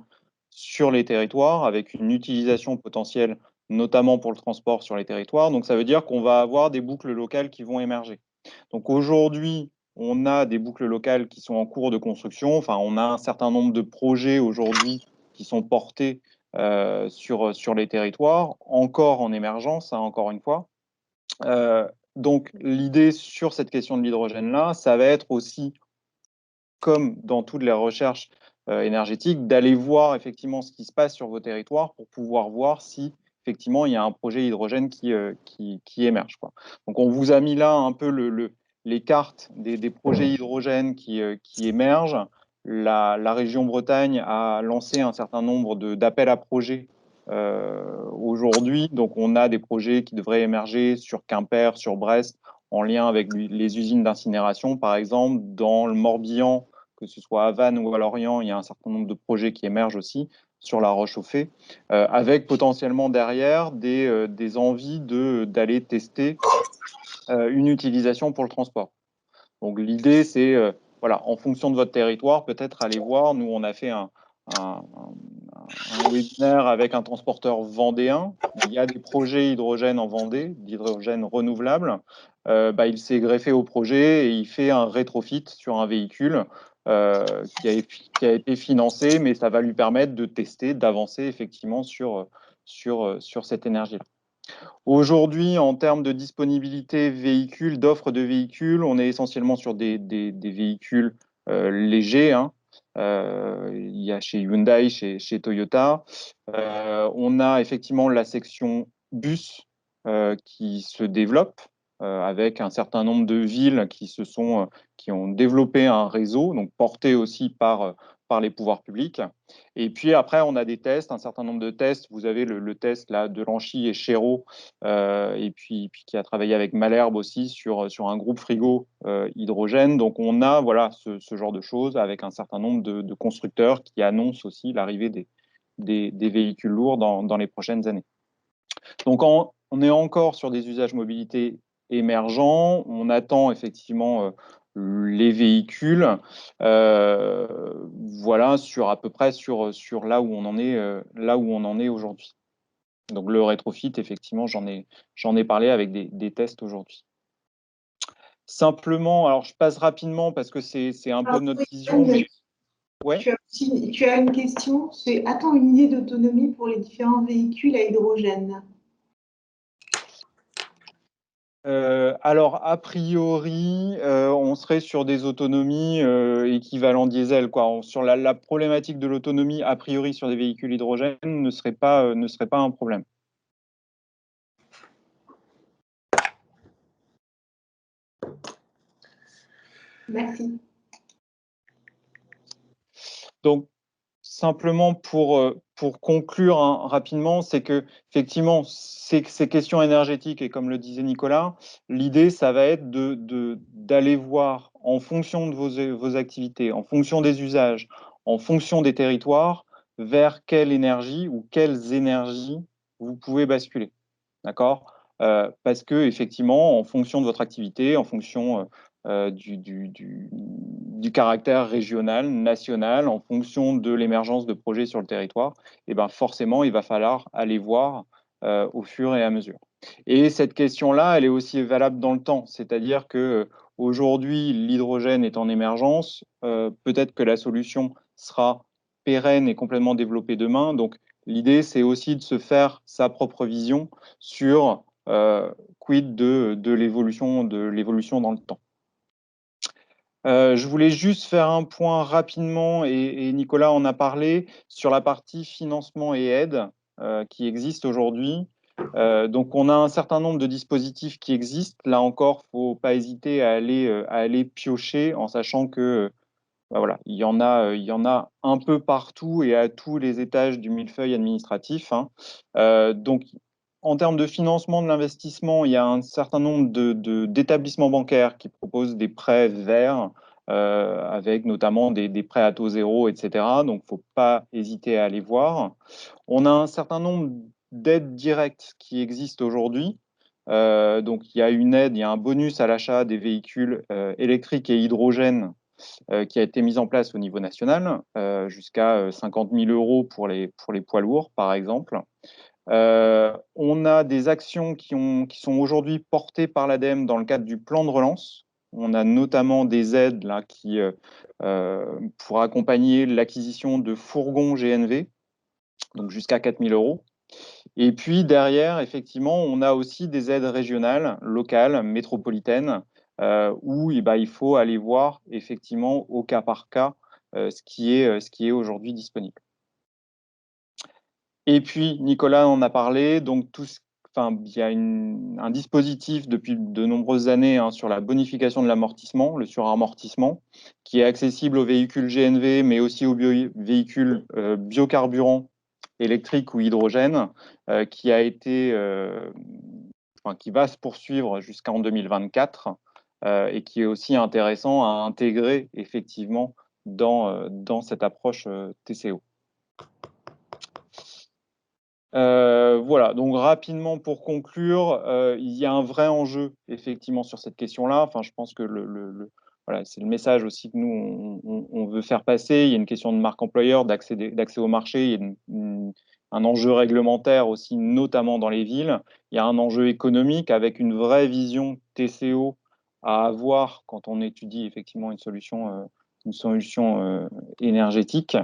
sur les territoires avec une utilisation potentielle notamment pour le transport sur les territoires. Donc ça veut dire qu'on va avoir des boucles locales qui vont émerger. Donc aujourd'hui, on a des boucles locales qui sont en cours de construction. Enfin, on a un certain nombre de projets aujourd'hui qui sont portés sur les territoires, encore en émergence, hein, encore une fois. Donc, l'idée sur cette question de l'hydrogène-là, ça va être aussi, comme dans toutes les recherches énergétiques, d'aller voir effectivement ce qui se passe sur vos territoires pour pouvoir voir si effectivement il y a un projet hydrogène qui émerge, quoi. Donc, on vous a mis là un peu les cartes des projets hydrogène qui émergent. La région Bretagne a lancé un certain nombre d'appels à projets aujourd'hui. Donc, on a des projets qui devraient émerger sur Quimper, sur Brest, en lien avec les usines d'incinération, par exemple. Dans le Morbihan, que ce soit à Vannes ou à Lorient, il y a un certain nombre de projets qui émergent aussi sur la Roche-Chauffée, avec potentiellement derrière des envies d'aller tester une utilisation pour le transport. Donc, l'idée, c'est, voilà, en fonction de votre territoire, peut-être aller voir. Nous, on a fait un webinaire avec un transporteur vendéen. Il y a des projets hydrogène en Vendée, d'hydrogène renouvelable. Il s'est greffé au projet et il fait un rétrofit sur un véhicule qui a été financé, mais ça va lui permettre de tester, d'avancer effectivement sur cette énergie-là. Aujourd'hui, en termes de disponibilité véhicules, d'offres de véhicules, on est essentiellement sur des véhicules légers, hein. Il y a chez Hyundai, chez Toyota. On a effectivement la section bus qui se développe avec un certain nombre de villes qui ont développé un réseau, donc porté aussi par les pouvoirs publics. Et puis après, on a des tests, un certain nombre de tests. Vous avez le test là, de Lanchy et Chéreau, et puis qui a travaillé avec Malherbe aussi sur un groupe frigo hydrogène. Donc on a voilà, ce genre de choses avec un certain nombre de constructeurs qui annoncent aussi l'arrivée des véhicules lourds dans les prochaines années. Donc on est encore sur des usages mobilité émergents. On attend effectivement les véhicules, voilà, sur à peu près sur là où on en est aujourd'hui. Donc le rétrofit, effectivement, j'en ai parlé avec des tests aujourd'hui. Simplement, alors je passe rapidement parce que c'est un peu notre vision. Mais... Ouais. Tu as une question, c'est a-t-on une idée d'autonomie pour les différents véhicules à hydrogène? Alors, a priori, on serait sur des autonomies équivalent diesel, quoi. Sur la problématique de l'autonomie, a priori, sur des véhicules hydrogène, ne serait pas un problème. Merci. Donc, simplement pour conclure hein, rapidement, c'est que effectivement, ces questions énergétiques, et comme le disait Nicolas, l'idée, ça va être d'aller voir en fonction de vos activités, en fonction des usages, en fonction des territoires, vers quelle énergie ou quelles énergies vous pouvez basculer. D'accord ? Parce que effectivement, en fonction de votre activité, en fonction du caractère régional, national, en fonction de l'émergence de projets sur le territoire, et ben forcément, il va falloir aller voir au fur et à mesure. Et cette question-là, elle est aussi valable dans le temps, c'est-à-dire que aujourd'hui, l'hydrogène est en émergence, peut-être que la solution sera pérenne et complètement développée demain. Donc, l'idée, c'est aussi de se faire sa propre vision sur quid de l'évolution dans le temps. Je voulais juste faire un point rapidement, et Nicolas en a parlé, sur la partie financement et aide qui existe aujourd'hui. Donc, on a un certain nombre de dispositifs qui existent. Là encore, il ne faut pas hésiter à aller piocher en sachant que voilà, il y en a un peu partout et à tous les étages du millefeuille administratif, hein. Donc, en termes de financement de l'investissement, il y a un certain nombre d'établissements bancaires qui proposent des prêts verts, avec notamment des prêts à taux zéro, etc. Donc, il ne faut pas hésiter à aller voir. On a un certain nombre d'aides directes qui existent aujourd'hui. Donc, il y a une aide, il y a un bonus à l'achat des véhicules électriques et hydrogène qui a été mise en place au niveau national, jusqu'à 50 000 € pour les poids lourds, par exemple. On a des actions qui sont aujourd'hui portées par l'ADEME dans le cadre du plan de relance. On a notamment des aides là, pour accompagner l'acquisition de fourgons GNV, donc jusqu'à 4 000 €. Et puis derrière, effectivement, on a aussi des aides régionales, locales, métropolitaines, où il faut aller voir effectivement au cas par cas ce qui est aujourd'hui disponible. Et puis, Nicolas en a parlé, donc il y a un dispositif depuis de nombreuses années, hein, sur la bonification de l'amortissement, le suramortissement, qui est accessible aux véhicules GNV, mais aussi aux véhicules biocarburants électriques ou hydrogène, qui va se poursuivre jusqu'en 2024, et qui est aussi intéressant à intégrer effectivement dans cette approche TCO. Voilà, donc rapidement pour conclure, il y a un vrai enjeu effectivement sur cette question-là. Enfin, je pense que voilà, c'est le message aussi que nous on veut faire passer. Il y a une question de marque employeur, d'accès au marché, il y a un enjeu réglementaire aussi, notamment dans les villes. Il y a un enjeu économique avec une vraie vision TCO à avoir quand on étudie effectivement une solution énergétique.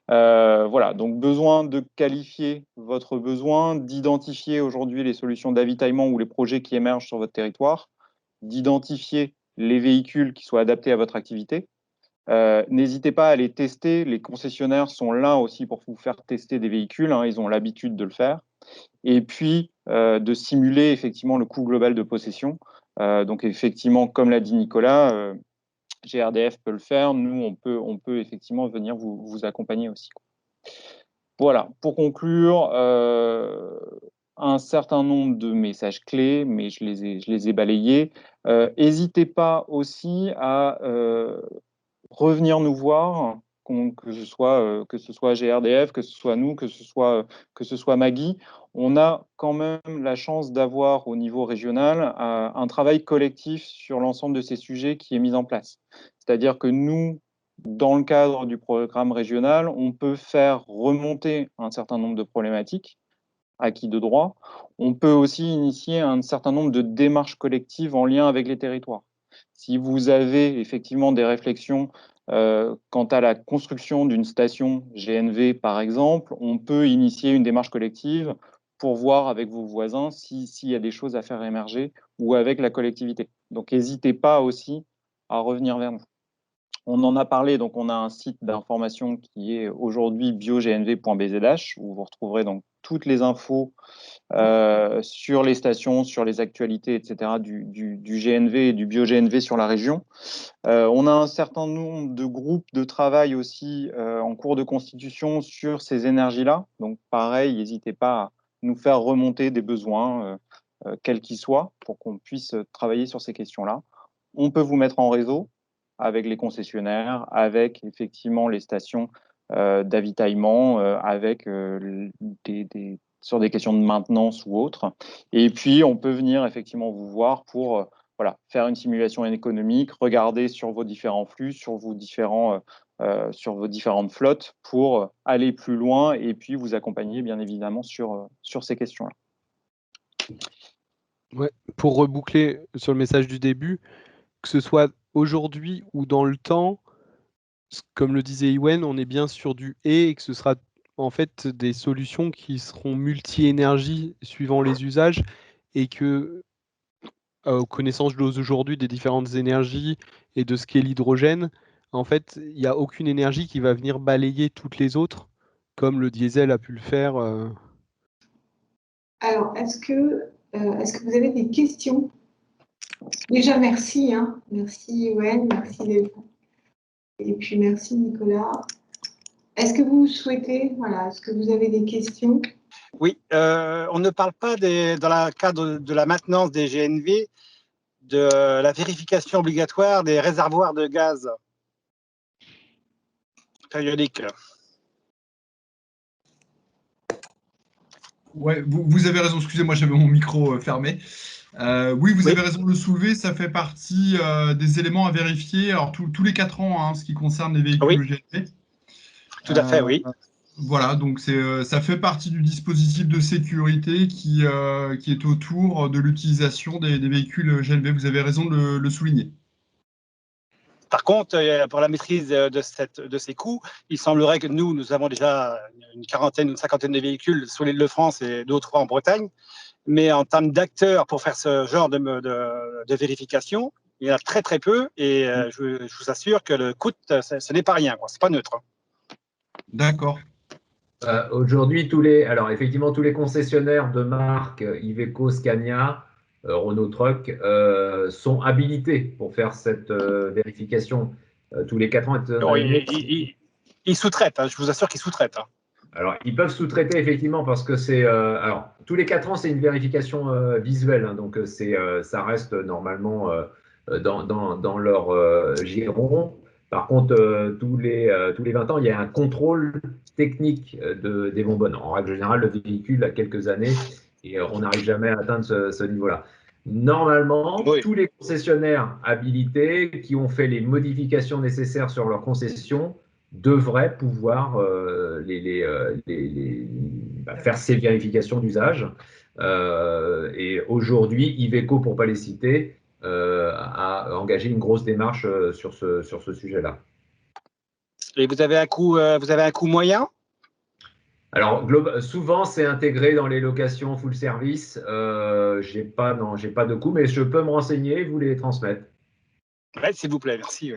Voilà, donc besoin de qualifier votre besoin, d'identifier aujourd'hui les solutions d'avitaillement ou les projets qui émergent sur votre territoire, d'identifier les véhicules qui soient adaptés à votre activité. N'hésitez pas à les tester, les concessionnaires sont là aussi pour vous faire tester des véhicules, hein, ils ont l'habitude de le faire. Et puis, de simuler effectivement le coût global de possession. Donc effectivement, comme l'a dit Nicolas, GRDF peut le faire, nous on peut effectivement venir vous accompagner aussi. Voilà, pour conclure, un certain nombre de messages clés, mais je les ai balayés. N'hésitez pas aussi à revenir nous voir, que ce soit GRDF, que ce soit nous, que ce soit Maggie. On a quand même la chance d'avoir au niveau régional un travail collectif sur l'ensemble de ces sujets qui est mis en place. C'est-à-dire que nous, dans le cadre du programme régional, on peut faire remonter un certain nombre de problématiques acquis de droit. On peut aussi initier un certain nombre de démarches collectives en lien avec les territoires. Si vous avez effectivement des réflexions quant à la construction d'une station GNV, par exemple, on peut initier une démarche collective pour voir avec vos voisins s'il y a des choses à faire émerger ou avec la collectivité. Donc, n'hésitez pas aussi à revenir vers nous. On en a parlé, donc on a un site d'information qui est aujourd'hui biognv.bzh, où vous retrouverez donc toutes les infos sur les stations, sur les actualités, etc., du GNV et du bio-GNV sur la région. On a un certain nombre de groupes de travail aussi en cours de constitution sur ces énergies-là. Donc pareil, n'hésitez pas à nous faire remonter des besoins, quels qu'ils soient, pour qu'on puisse travailler sur ces questions-là. On peut vous mettre en réseau avec les concessionnaires, avec effectivement les stations d'avitaillement, avec sur des questions de maintenance ou autres. Et puis, on peut venir effectivement vous voir pour voilà, faire une simulation économique, regarder sur vos différents flux, sur vos différentes flottes pour aller plus loin et puis vous accompagner bien évidemment sur ces questions-là. Ouais, pour reboucler sur le message du début, que ce soit aujourd'hui ou dans le temps, comme le disait Ewen, on est bien sur du et que ce sera en fait des solutions qui seront multi-énergie suivant les usages et que aux connaissances d'aujourd'hui des différentes énergies et de ce qu'est l'hydrogène, en fait, il n'y a aucune énergie qui va venir balayer toutes les autres, comme le diesel a pu le faire. Alors, est-ce que vous avez des questions? Déjà, merci. Merci, Ewen, merci, Léo. Et puis, merci Nicolas. Est-ce que vous souhaitez, voilà, est-ce que vous avez des questions? Oui, on ne parle pas dans le cadre de la maintenance des GNV de la vérification obligatoire des réservoirs de gaz périodiques. Ouais, vous avez raison, excusez-moi, j'avais mon micro fermé. Oui, vous avez raison de le soulever, ça fait partie des éléments à vérifier. Alors, tous les 4 ans, hein, ce qui concerne les véhicules GNV. Tout à fait, oui. Voilà, donc ça fait partie du dispositif de sécurité qui est autour de l'utilisation des véhicules GNV. Vous avez raison de le souligner. Par contre, pour la maîtrise de ces coûts, il semblerait que nous avons déjà une quarantaine ou une cinquantaine de véhicules sur l'île de France et 2 ou 3 en Bretagne. Mais en termes d'acteurs pour faire ce genre de vérification, il y en a très très peu. Et je vous assure que le coût, ce n'est pas rien, ce n'est pas neutre. D'accord. Aujourd'hui, alors effectivement, tous les concessionnaires de marque Iveco, Scania, Renault Truck sont habilités pour faire cette vérification tous les 4 ans. Ils sous-traitent, je vous assure qu'ils sous-traitent. Alors, ils peuvent sous-traiter effectivement parce que c'est. Alors, tous les 4 ans, c'est une vérification visuelle, hein, donc ça reste normalement dans leur giron. Par contre, tous les 20 ans, il y a un contrôle technique des bonbonnes. En règle générale, le véhicule a quelques années et on n'arrive jamais à atteindre ce niveau-là. Normalement, tous les concessionnaires habilités qui ont fait les modifications nécessaires sur leur concession devraient pouvoir faire ces vérifications d'usage. Et aujourd'hui, Iveco, pour ne pas les citer, a engagé une grosse démarche sur ce sujet-là. Et vous avez un coût moyen? Alors, souvent, c'est intégré dans les locations full service. J'ai pas de coût, mais je peux me renseigner et vous les transmettre. Ouais, s'il vous plaît, merci.